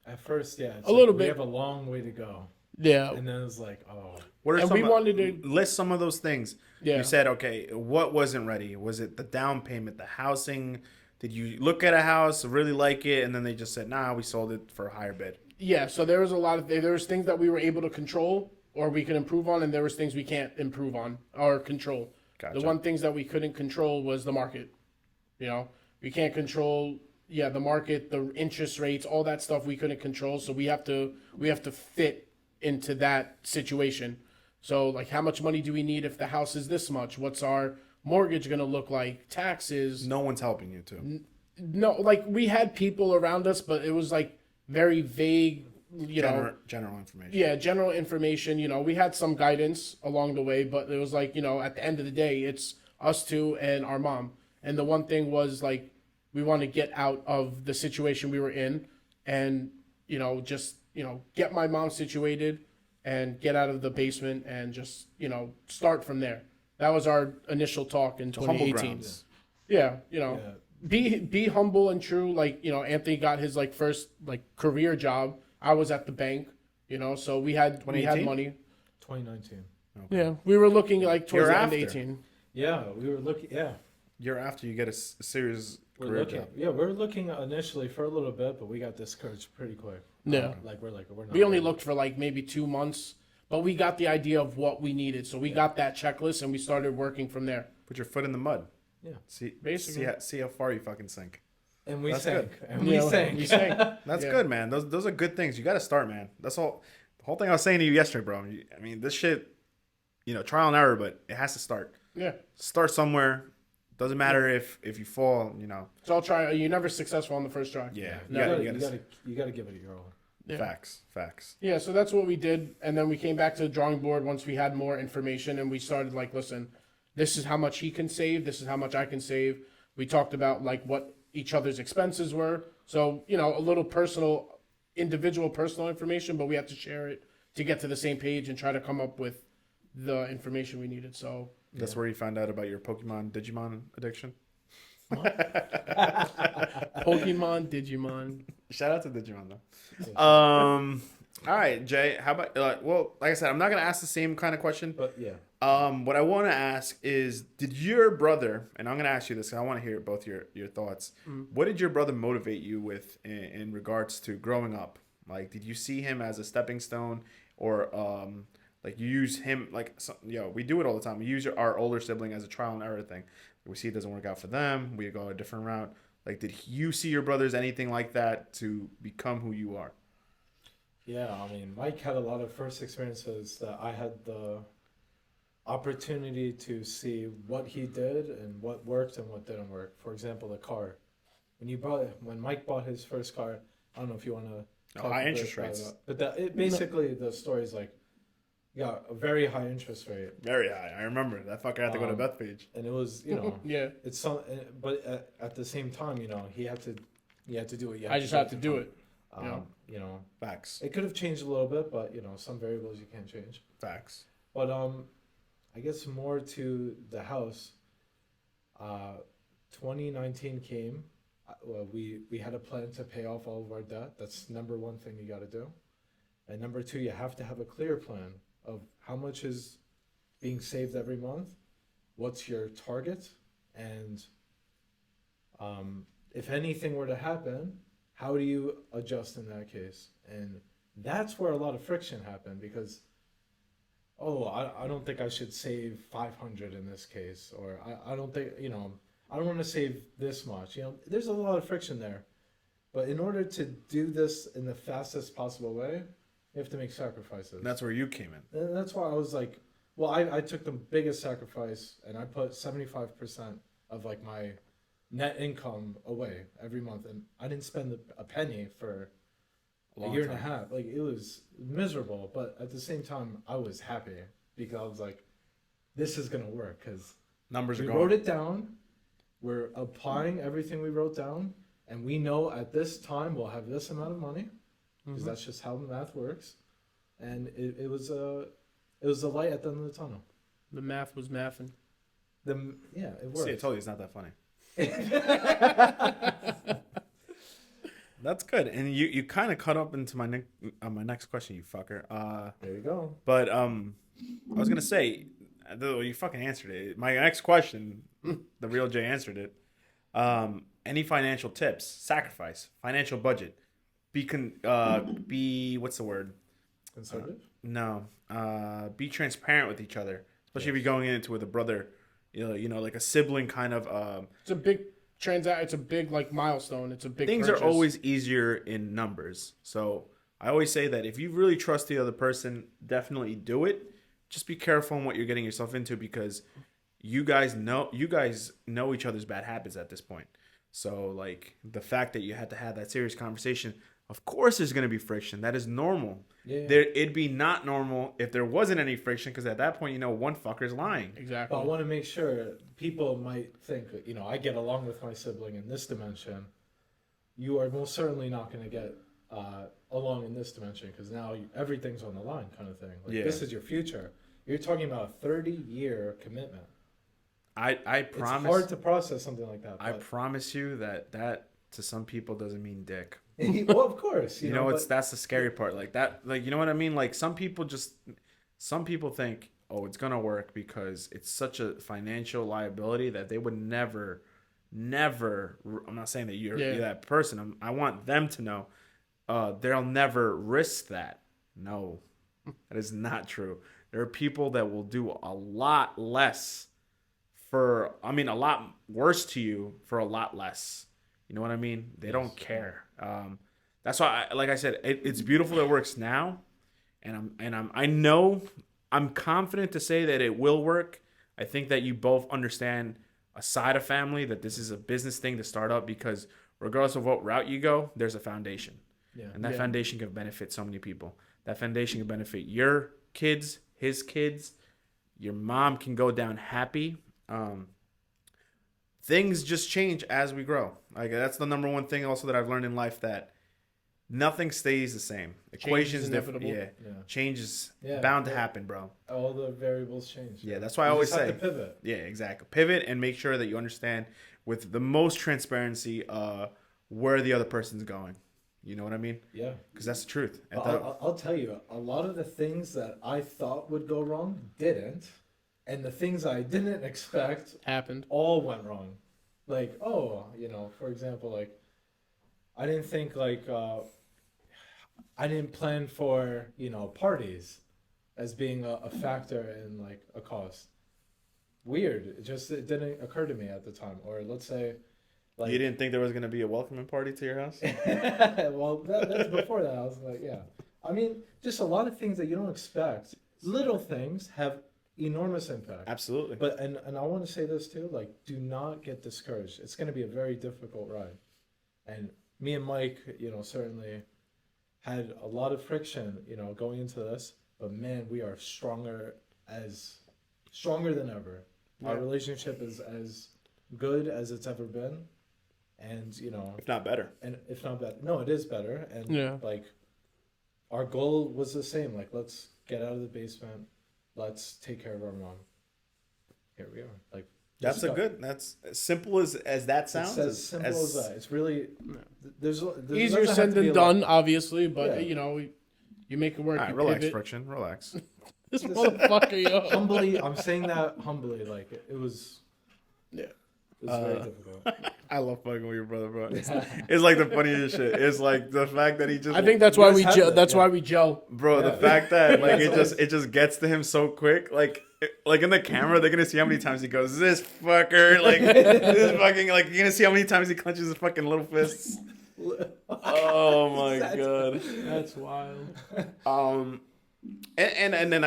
At first, yeah. It's A little we bit. have a long way to go. Yeah. And then it's like, oh. What are And some we wanted to list some of those things? Yeah. You said, okay, what wasn't ready? Was it the down payment, the housing? Did you look at a house, really like it, and then they just said, nah, we sold it for a higher bid? Yeah, so there was a lot of there was things that we were able to control or we could improve on, and there was things we can't improve on or control. Gotcha. The one things that we couldn't control was the market. We can't control the market, the interest rates, all that stuff we couldn't control. So we have to fit into that situation. So like, how much money do we need if the house is this much? What's our mortgage going to look like? Taxes? No one's helping you too. No, like we had people around us, but it was like very vague. General information. Yeah, general information. We had some guidance along the way, but it was like, at the end of the day, it's us two and our mom. And the one thing was like, we want to get out of the situation we were in and, just, get my mom situated and get out of the basement and just, start from there. That was our initial talk in 2018. grounds. Yeah, be humble and true. Like, Anthony got his like first like career job. I was at the bank, so we had money. 2019. Okay. Yeah, we were looking like towards Year the end of after. 18. Yeah, we were looking. Yeah, Year after you get a serious we're career looking. job. Yeah, we were looking initially for a little bit, but we got discouraged pretty quick. Yeah. We're not. We only ready. looked for like maybe 2 months, but we got the idea of what we needed. So we got that checklist and we started working from there. Put your foot in the mud. Yeah. See how far you fucking sink. And we That's sank. good. And we sank. We sank. That's Yeah. good, man. Those are good things. You got to start, man. That's all. The whole thing I was saying to you yesterday, bro. I mean, this shit, trial and error, but it has to start. Yeah. Start somewhere. Doesn't matter if you fall, So I'll try. You're never successful on the first try. Yeah. You gotta give it your all. Yeah. Facts. Yeah, so that's what we did. And then we came back to the drawing board once we had more information and we started like, listen, this is how much he can save. This is how much I can save. We talked about like what each other's expenses were. So, a little individual personal information, but we had to share it to get to the same page and try to come up with the information we needed. So That's where you found out about your Digimon addiction. Pokemon, Digimon. Shout out to Digimon though. All right, Jay. How about like I said, I'm not gonna ask the same kind of question. But yeah. What I want to ask is, did your brother? And I'm gonna ask you this because I want to hear both your thoughts. What did your brother motivate you with in regards to growing up? Like, did you see him as a stepping stone, or like you use him we do it all the time. We use our older sibling as a trial and error thing. We see it doesn't work out for them. We go a different route. Like, did you see your brothers anything like that to become who you are? Yeah, I mean, Mike had a lot of first experiences that I had the opportunity to see what he did and what worked and what didn't work. For example, the car. When Mike bought his first car, I don't know if you want to talk High a bit interest about rates. that, but the story is like, yeah, a very high interest rate, Very high. I remember that fucker had to go to Bethpage. and it was Yeah. it's some, but at the same time, he had to do it. I just had to do it. Facts. It could have changed a little bit, but some variables you can't change. Facts. But I guess more to the house. 2019 came. Well, we had a plan to pay off all of our debt. That's number one thing you got to do. And number two, you have to have a clear plan of how much is being saved every month, what's your target, and if anything were to happen, how do you adjust in that case? And that's where a lot of friction happened because, I don't think I should save 500 in this case, or I don't think, I don't want to save this much. There's a lot of friction there. But in order to do this in the fastest possible way, you have to make sacrifices. And that's where you came in. And that's why I was like, I took the biggest sacrifice and I put 75% of like my net income away every month. And I didn't spend a penny for a year and a half. Like, it was miserable. But at the same time, I was happy because I was like, this is going to work. Because Numbers are we going. wrote it down. we're applying everything we wrote down, and we know at this time we'll have this amount of money, because that's just how the math works. And it was the light at the end of the tunnel. The math was mathing. It worked. See, I told you it's not that funny. That's good. And you kind of cut up into my next question, you fucker. There you go. But I was gonna say, though you fucking answered it. My next question, the real Jay answered it. Any financial tips? Sacrifice, financial budget. Be what's the word? Conservative? No. Be transparent with each other, especially if you're going into it with a brother. You know, like a sibling kind of. It's a big It's a big like milestone. It's a big. Things purchase. are always easier in numbers. So I always say that if you really trust the other person, definitely do it. Just be careful on what you're getting yourself into, because you guys know each other's bad habits at this point. So like the fact that you had to have that serious conversation, of course there's going to be friction. That is normal. Yeah. It'd be not normal if there wasn't any friction, because at that point, one fucker's lying. Exactly. But I want to make sure people might think, I get along with my sibling in this dimension. You are most certainly not going to get along in this dimension, because now everything's on the line, kind of thing. Like, this is your future. You're talking about a 30-year commitment. I promise. It's hard to process something like that. I promise you that to some people doesn't mean dick. Well, of course. That's the scary part. Like that, like, you know what I mean? Like some people think, oh, it's going to work because it's such a financial liability that they would never, I'm not saying that you're that person. I want them to know they'll never risk that. No, that is not true. There are people that will do a lot less a lot worse to you for a lot less. You know what I mean? They don't care. That's why, like I said, it's beautiful that it works now, and I'm confident to say that it will work. I think that you both understand aside of family that this is a business thing to start up, because regardless of what route you go, there's a foundation, and that foundation can benefit so many people. That foundation can benefit your kids, his kids. Your mom can go down happy. Things just change as we grow. Like that's the number one thing also that I've learned in life, that nothing stays the same. Equations different. Change is bound to happen, bro. All the variables change. Yeah, that's why I always say have to pivot. Yeah, exactly. Pivot and make sure that you understand with the most transparency where the other person's going. You know what I mean? Yeah. Because that's the truth. I'll tell you, a lot of the things that I thought would go wrong didn't. And the things I didn't expect happened. All went wrong. Like, for example, like, I didn't think, like, I didn't plan for, parties as being a factor in, like, a cost. Weird. It didn't occur to me at the time. Or let's say, like... You didn't think there was going to be a welcoming party to your house? Well, that's before that. I was like, yeah. I mean, just a lot of things that you don't expect. Little things have enormous impact. Absolutely. But and I want to say this too, like, do not get discouraged. It's going to be a very difficult ride. And me and Mike, certainly had a lot of friction, going into this, but man, we are stronger than ever. Yeah. Our relationship is as good as it's ever been. And, if not better. And if not better. No, it is better. And like, our goal was the same. Like, let's get out of the basement. Let's take care of our mom. Here we are. Like, that's that's as simple as that sounds. It's as simple as that. It's really there's easier said than done, obviously, but you make it work. All right, relax, friction. Relax. This motherfucker, yo. Humbly, I'm saying that humbly. Like it was. Yeah. It was very difficult. I love fucking with your brother, bro. It's like the funniest shit. It's like the fact that he just. I think that's why we gel. That's why we gel, bro. The fact that like it just gets to him so quick. Like in the camera, they're gonna see how many times he goes, "This fucker," like this fucking like you're gonna see how many times he clenches his fucking little fists. Oh my god, that's wild. And then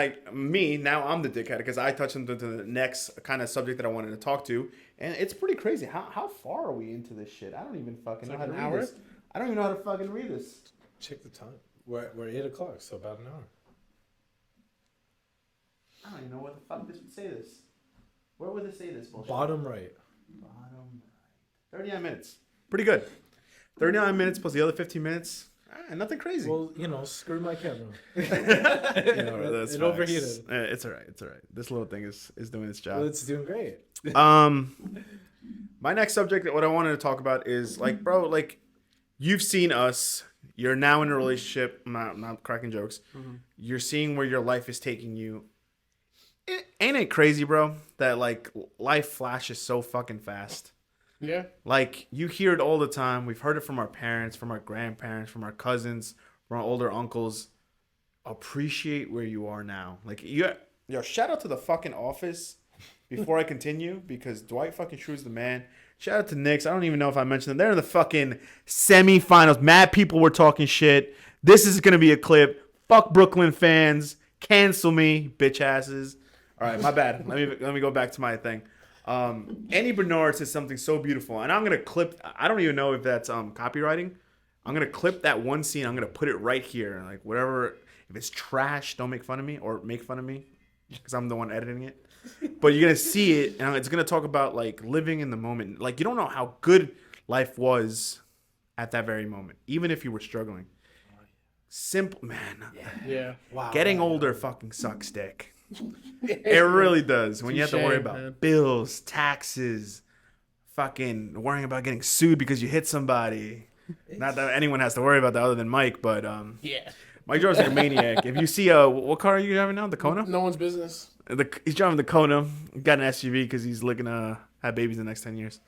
now I'm the dickhead because I touched into the next kind of subject that I wanted to talk to, and it's pretty crazy. How far are we into this shit? I don't even fucking know how to read this. I don't even know how to fucking read this. Check the time. We're 8:00, so about an hour. I don't even know where the fuck this would say this. Where would it say this bullshit? Bottom right. Bottom right. 39 minutes. Pretty good. 39 minutes plus the other 15 minutes. Nothing crazy. Well, screw my camera. That's it facts. overheated. It's all right. It's all right. This little thing is doing its job. Well, it's doing great. My next subject, what I wanted to talk about is like, bro, like you've seen us. You're now in a relationship. I'm not cracking jokes. Mm-hmm. You're seeing where your life is taking you. Ain't it crazy, bro? That like life flashes so fucking fast. Yeah. Like you hear it all the time. We've heard it from our parents, from our grandparents, from our cousins, from our older uncles. Appreciate where you are now. Like shout out to the fucking Office before I continue, because Dwight fucking Schrute's the man. Shout out to Knicks. I don't even know if I mentioned them. They're in the fucking semifinals. Mad people were talking shit. This is gonna be a clip. Fuck Brooklyn fans. Cancel me, bitch asses. All right, my bad. Let me go back to my thing. Annie Bernard says something so beautiful, and I'm gonna clip. I don't even know if that's copywriting. I'm gonna clip that one scene. I'm gonna put it right here. Like whatever. If it's trash, don't make fun of me or make fun of me, because I'm the one editing it. But you're gonna see it, and it's gonna talk about like living in the moment. Like you don't know how good life was at that very moment, even if you were struggling. Simple, man. Yeah. Wow. Getting older fucking sucks dick. It really does. When you have to worry about bills, taxes, fucking worrying about getting sued because you hit somebody. Not that anyone has to worry about that other than Mike, but yeah. Mike drives like a maniac. If you see what car are you driving now? The Kona? No one's business. He's driving the Kona. Got an SUV because he's looking to have babies in the next 10 years.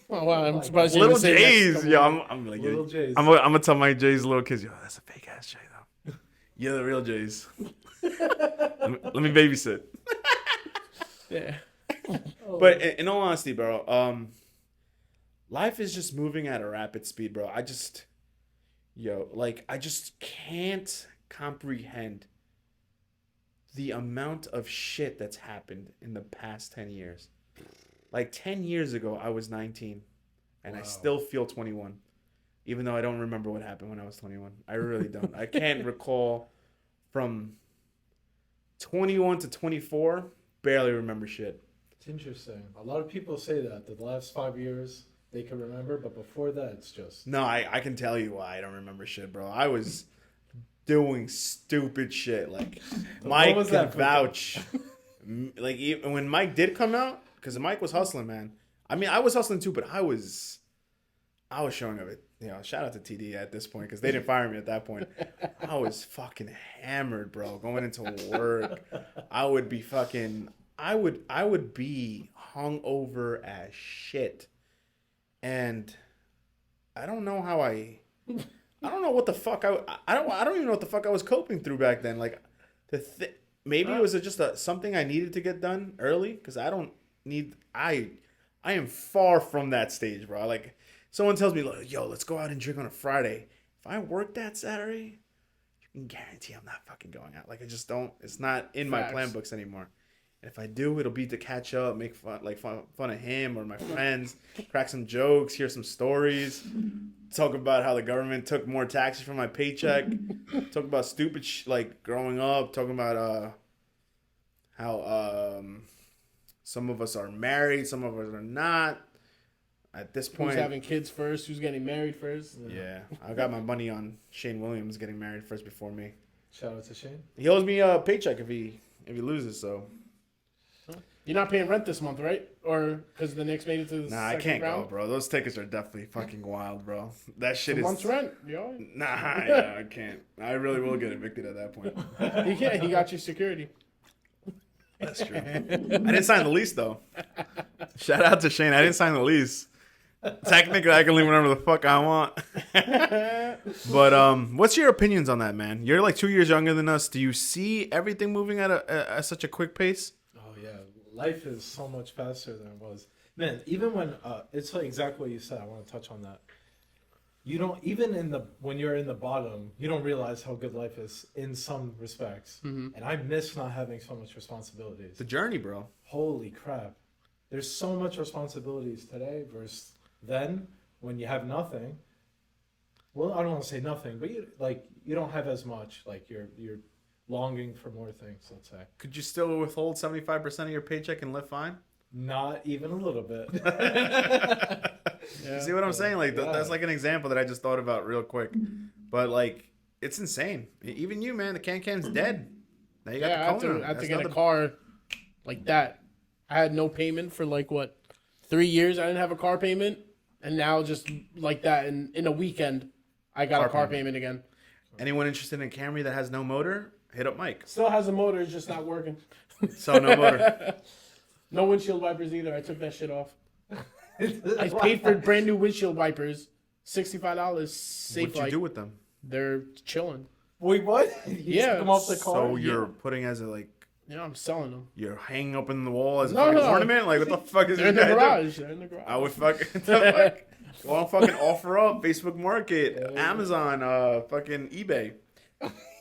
Oh wow! I'm surprised you Little didn't say J's, next. yo. I'm like, Little J's. I'm gonna tell my J's little kids, yo, that's a fake ass J though. You're the real J's. let me babysit. Yeah. But in all honesty, bro, life is just moving at a rapid speed, bro. I just can't comprehend the amount of shit that's happened in the past 10 years. Like 10 years ago, I was 19, and I still feel 21, even though I don't remember what happened when I was 21. I really don't. I can't recall from 21 to 24, barely remember shit. It's interesting. A lot of people say that the last 5 years they can remember, but before that, it's just... No, I can tell you why I don't remember shit, bro. I was doing stupid shit. Like, Mike can vouch. Like, even when Mike did come out, because Mike was hustling, man. I mean, I was hustling too, but I was showing up. Shout out to TD at this point, because they didn't fire me at that point. I was fucking hammered, bro. Going into work, I would be hungover as shit, and I don't know how I don't know what the fuck I don't even know what the fuck I was coping through back then. Like, maybe it was just something I needed to get done early, because I am far from that stage, bro. Like, someone tells me, like, yo, let's go out and drink on a Friday. If I work that Saturday, you can guarantee I'm not fucking going out. Like, I just don't. It's not in my plan books anymore. And if I do, it'll be to catch up, make fun of him or my friends, crack some jokes, hear some stories, talk about how the government took more taxes from my paycheck, talk about stupid like growing up, talking about how some of us are married, some of us are not. At this point, who's having kids first? Who's getting married first? Yeah, I got my money on Shane Williams getting married first before me. Shout out to Shane. He owes me a paycheck if he loses. So you're not paying rent this month, right? Or because the Knicks made it to the second I can't round? go, bro. Those tickets are definitely fucking wild, bro. That shit a is month's rent, yo. Nah, yeah, I can't. I really will get evicted at that point. You can't. He got you security. That's true. I didn't sign the lease though. Shout out to Shane. I didn't sign the lease. Technically, I can leave whenever the fuck I want. But what's your opinions on that, man? You're like 2 years younger than us. Do you see everything moving at such a quick pace? Oh yeah, life is so much faster than it was. Man, even when it's like exactly what you said. I want to touch on that. You don't when you're in the bottom, you don't realize how good life is in some respects. Mm-hmm. And I miss not having so much responsibilities. The journey, bro. Holy crap! There's so much responsibilities today versus then when you have nothing. Well, I don't want to say nothing, but you don't have as much. Like you're longing for more things. Let's say. Could you still withhold 75% of your paycheck and live fine? Not even a little bit. You see what I'm saying? Like that's like an example that I just thought about real quick. But like, it's insane. Even you, man, the Can-Can's dead. Now you got the Kona. I had to get a car like that. I had no payment for like what, 3 years. I didn't have a car payment, and now just like that in a weekend, I got a car payment again. Anyone interested in a Camry that has no motor? Hit up Mike. Still has a motor, it's just not working. So no motor. No windshield wipers either. I took that shit off. I paid for brand new windshield wipers, $65. Safe. What'd you do with them? They're chilling. Wait, what? Yeah. Took them off the car? So you're putting as a like. Yeah, I'm selling them. You're hanging up in the wall as a No, fucking no. ornament? Like, what the fuck is They're this in the guy garage. doing? They're in the garage. I would fucking... Well, fucking offer up Facebook Market, Amazon, fucking eBay.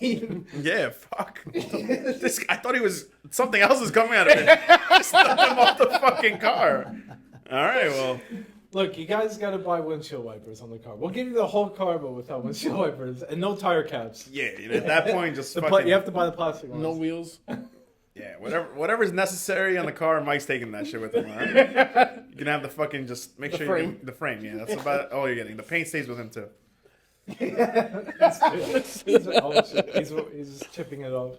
Yeah, fuck. This I thought he was... Something else was coming out of it. Stuck him off the fucking car. All right, well... Look, you guys got to buy windshield wipers on the car. We'll give you the whole car, but without windshield wipers and no tire caps. Yeah, at that point, just fucking... You have to buy the plastic ones. No wheels. Yeah, whatever's necessary on the car, Mike's taking that shit with him, all right? You can have the fucking, just make sure frame. the frame, yeah, that's about all you're getting. The paint stays with him, too. He's chipping it off.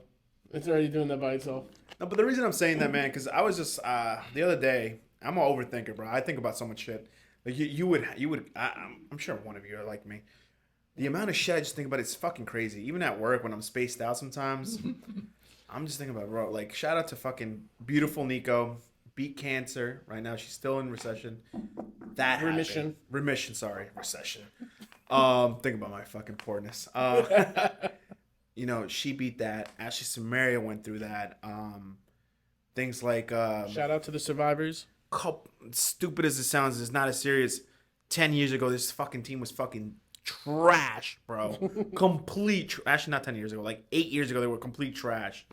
It's already doing that by itself. No, but the reason I'm saying that, man, because I was just, the other day, I'm an overthinker, bro. I think about so much shit. Like, you would, I'm sure one of you are like me. The amount of shit I just think about, it's fucking crazy. Even at work, when I'm spaced out sometimes, I'm just thinking about, bro, like, shout out to fucking beautiful Nico. Beat cancer. Right now, she's still in recession. That Remission. happened. Remission, sorry. Recession. Think about my fucking poorness. You know, she beat that. Ashley Samaria went through that. Things like... Shout out to the survivors. Stupid as it sounds, it's not as serious. 10 years ago, this fucking team was fucking trash, bro. Complete actually, not 10 years ago. Like, 8 years ago, they were complete trash.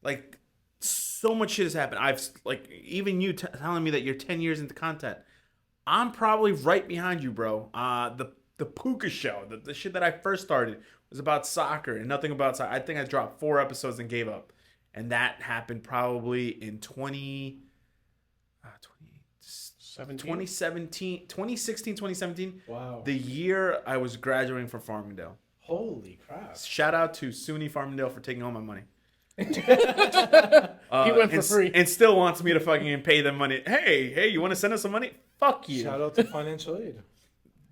Like, so much shit has happened. Like, even you telling me that you're 10 years into content. I'm probably right behind you, bro. The Puka show, the shit that I first started was about soccer and nothing about soccer. I think I dropped 4 episodes and gave up. And that happened probably in 2016, 2017. Wow. The year I was graduating from Farmingdale. Holy crap. Shout out to SUNY Farmingdale for taking all my money. He went for free. And still wants me to fucking pay them money. Hey, you want to send us some money? Fuck you. Shout out to financial aid.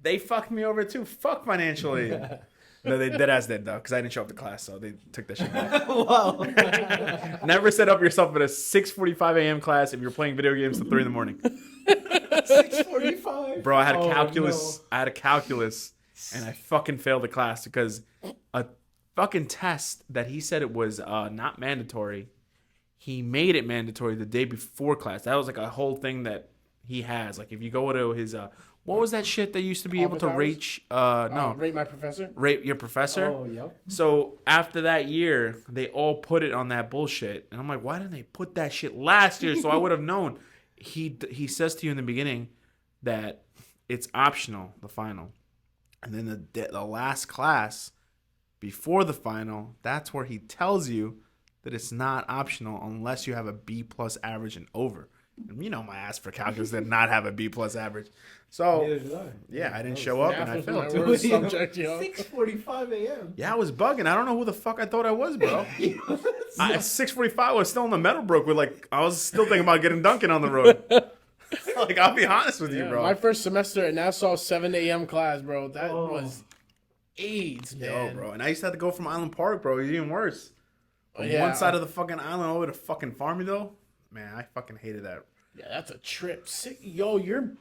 They fucked me over too. Fuck financial aid. No, they deadass did though, because I didn't show up to class, so they took that shit back. Wow. Never set up yourself at a 6:45 a.m. class if you're playing video games till 3 in the morning. 6:45. Bro, I had a calculus. No. I had a calculus, and I fucking failed the class because a fucking test that he said it was not mandatory. He made it mandatory the day before class. That was like a whole thing that he has. Like if you go to his what was that shit that used to be able to rate? Rate my professor. Rate your professor. Oh, yep. So after that year, they all put it on that bullshit, and I'm like, why didn't they put that shit last year so I would have known? He says to you in the beginning that it's optional, the final, and then the last class before the final, that's where he tells you that it's not optional unless you have a B+ average and over. And you know my ass for calculus did not have a B+ average. So, Neither did I. yeah, I didn't show up and I failed. 6:45 a.m. Yeah, I was bugging. I don't know who the fuck I thought I was, bro. At 6:45, I was still in the Meadowbrook with I was still thinking about getting Dunkin' on the road. Like, I'll be honest with you, bro. My first semester at Nassau 7 a.m. class, bro. That was AIDS, man. Yo, bro. And I used to have to go from Island Park, bro. It was even worse. From one side of the fucking island all the way to fucking Farmingdale. Man, I fucking hated that. Yeah, that's a trip. Yo, you're...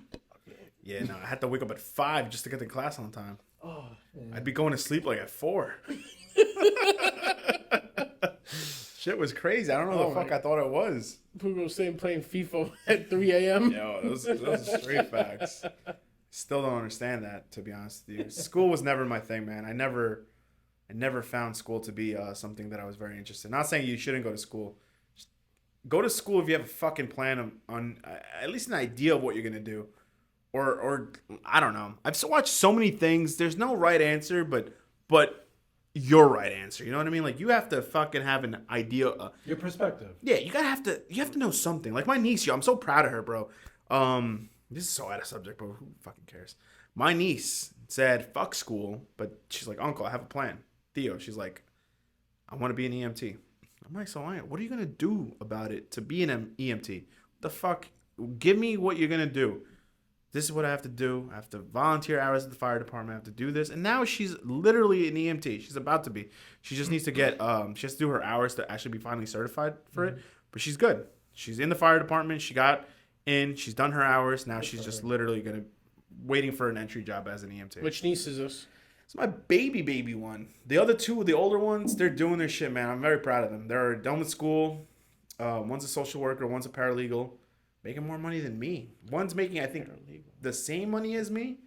Yeah, no, I had to wake up at 5 just to get to class on time. Oh, man. I'd be going to sleep like at 4. Shit was crazy. I don't know the fuck I thought it was. Pugo was saying playing FIFA at 3 a.m. Yo, those are straight facts. Still don't understand that, to be honest with you. School was never my thing, man. I never found school to be something that I was very interested in. Not saying you shouldn't go to school. Just go to school if you have a fucking plan on at least an idea of what you're going to do. Or I don't know. I've watched so many things. There's no right answer, but your right answer. You know what I mean? Like, you have to fucking have an idea. Your perspective. Yeah, you have to know something. Like my niece, yo, I'm so proud of her, bro. This is so out of subject, bro. Who fucking cares? My niece said, fuck school, but she's like, Uncle, I have a plan. Theo, she's like, I want to be an EMT. I'm like, so what are you going to do about it to be an EMT? What the fuck? Give me what you're going to do. This is what I have to do. I have to volunteer hours at the fire department. I have to do this. And now she's literally an EMT. She's about to be. She just needs to get, she has to do her hours to actually be finally certified for it. But she's good. She's in the fire department. She got in. She's done her hours. Now she's just literally waiting for an entry job as an EMT. Which niece is this? It's my baby one. The other two, the older ones, they're doing their shit, man. I'm very proud of them. They're done with school. One's a social worker. One's a paralegal. Making more money than me. One's making, I think, the same money as me.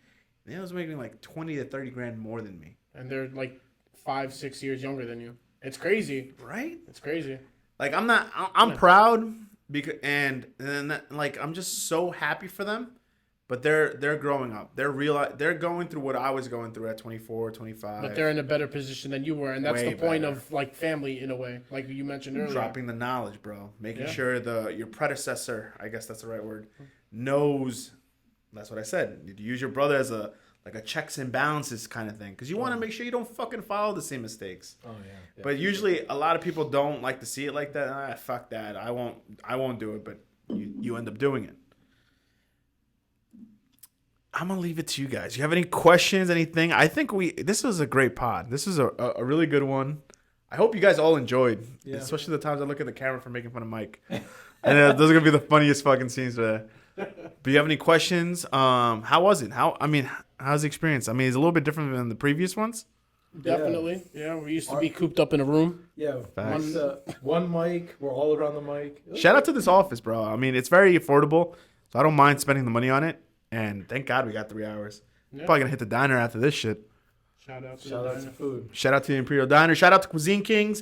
The other's making like 20 to 30 grand more than me. And they're like 5-6 years younger than you. It's crazy. Right? It's crazy. Like, I'm proud because, and like, I'm just so happy for them. But they're growing up. They're going through what I was going through at 24, 25. But they're in a better position than you were, and that's Way the point better. of like family in a way, like you mentioned earlier. Dropping the knowledge, bro. Making Yeah. sure your predecessor, I guess that's the right word, knows. That's what I said. You use your brother as a checks and balances kind of thing, because you want to make sure you don't fucking follow the same mistakes. Oh yeah. But usually a lot of people don't like to see it like that. Fuck that. I won't do it. But you end up doing it. I'm gonna leave it to you guys. You have any questions, anything? I think this was a great pod. This is a really good one. I hope you guys all enjoyed, especially the times I look at the camera for making fun of Mike. And those are gonna be the funniest fucking scenes today. Do you have any questions? How was it? How's the experience? I mean, it's a little bit different than the previous ones. Definitely. Yeah, we used to be cooped up in a room. Yeah. Facts. One mic. We're all around the mic. Shout out to this office, bro. I mean, it's very affordable, so I don't mind spending the money on it. And thank God we got 3 hours. Yeah. Probably gonna hit the diner after this shit. Shout out to Shout out to food. Shout out to the Imperial Diner. Shout out to Cuisine Kings.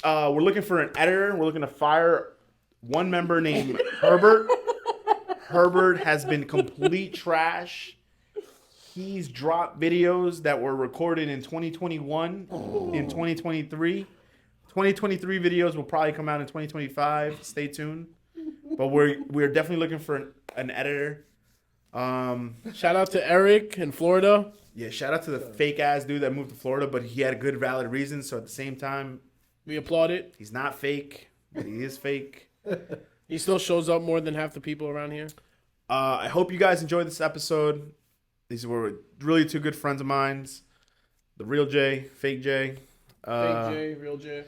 We're looking for an editor. We're looking to fire one member named Herbert. Herbert has been complete trash. He's dropped videos that were recorded in 2021, in 2023. 2023 videos will probably come out in 2025. Stay tuned. But we're definitely looking for an editor. Shout out to Eric in Florida. Yeah, shout out to the fake ass dude that moved to Florida, but he had a good valid reason. So at the same time, We applaud it. he's not fake, but he is fake. He still shows up more than half the people around here. I hope you guys enjoyed this episode. These were really two good friends of mine, the real J, fake J. Fake J, real J.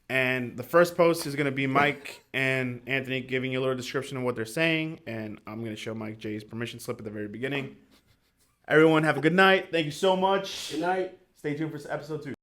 And the first post is going to be Mike and Anthony giving you a little description of what they're saying. And I'm going to show Mike J's permission slip at the very beginning. Everyone have a good night. Thank you so much. Good night. Stay tuned for episode 2.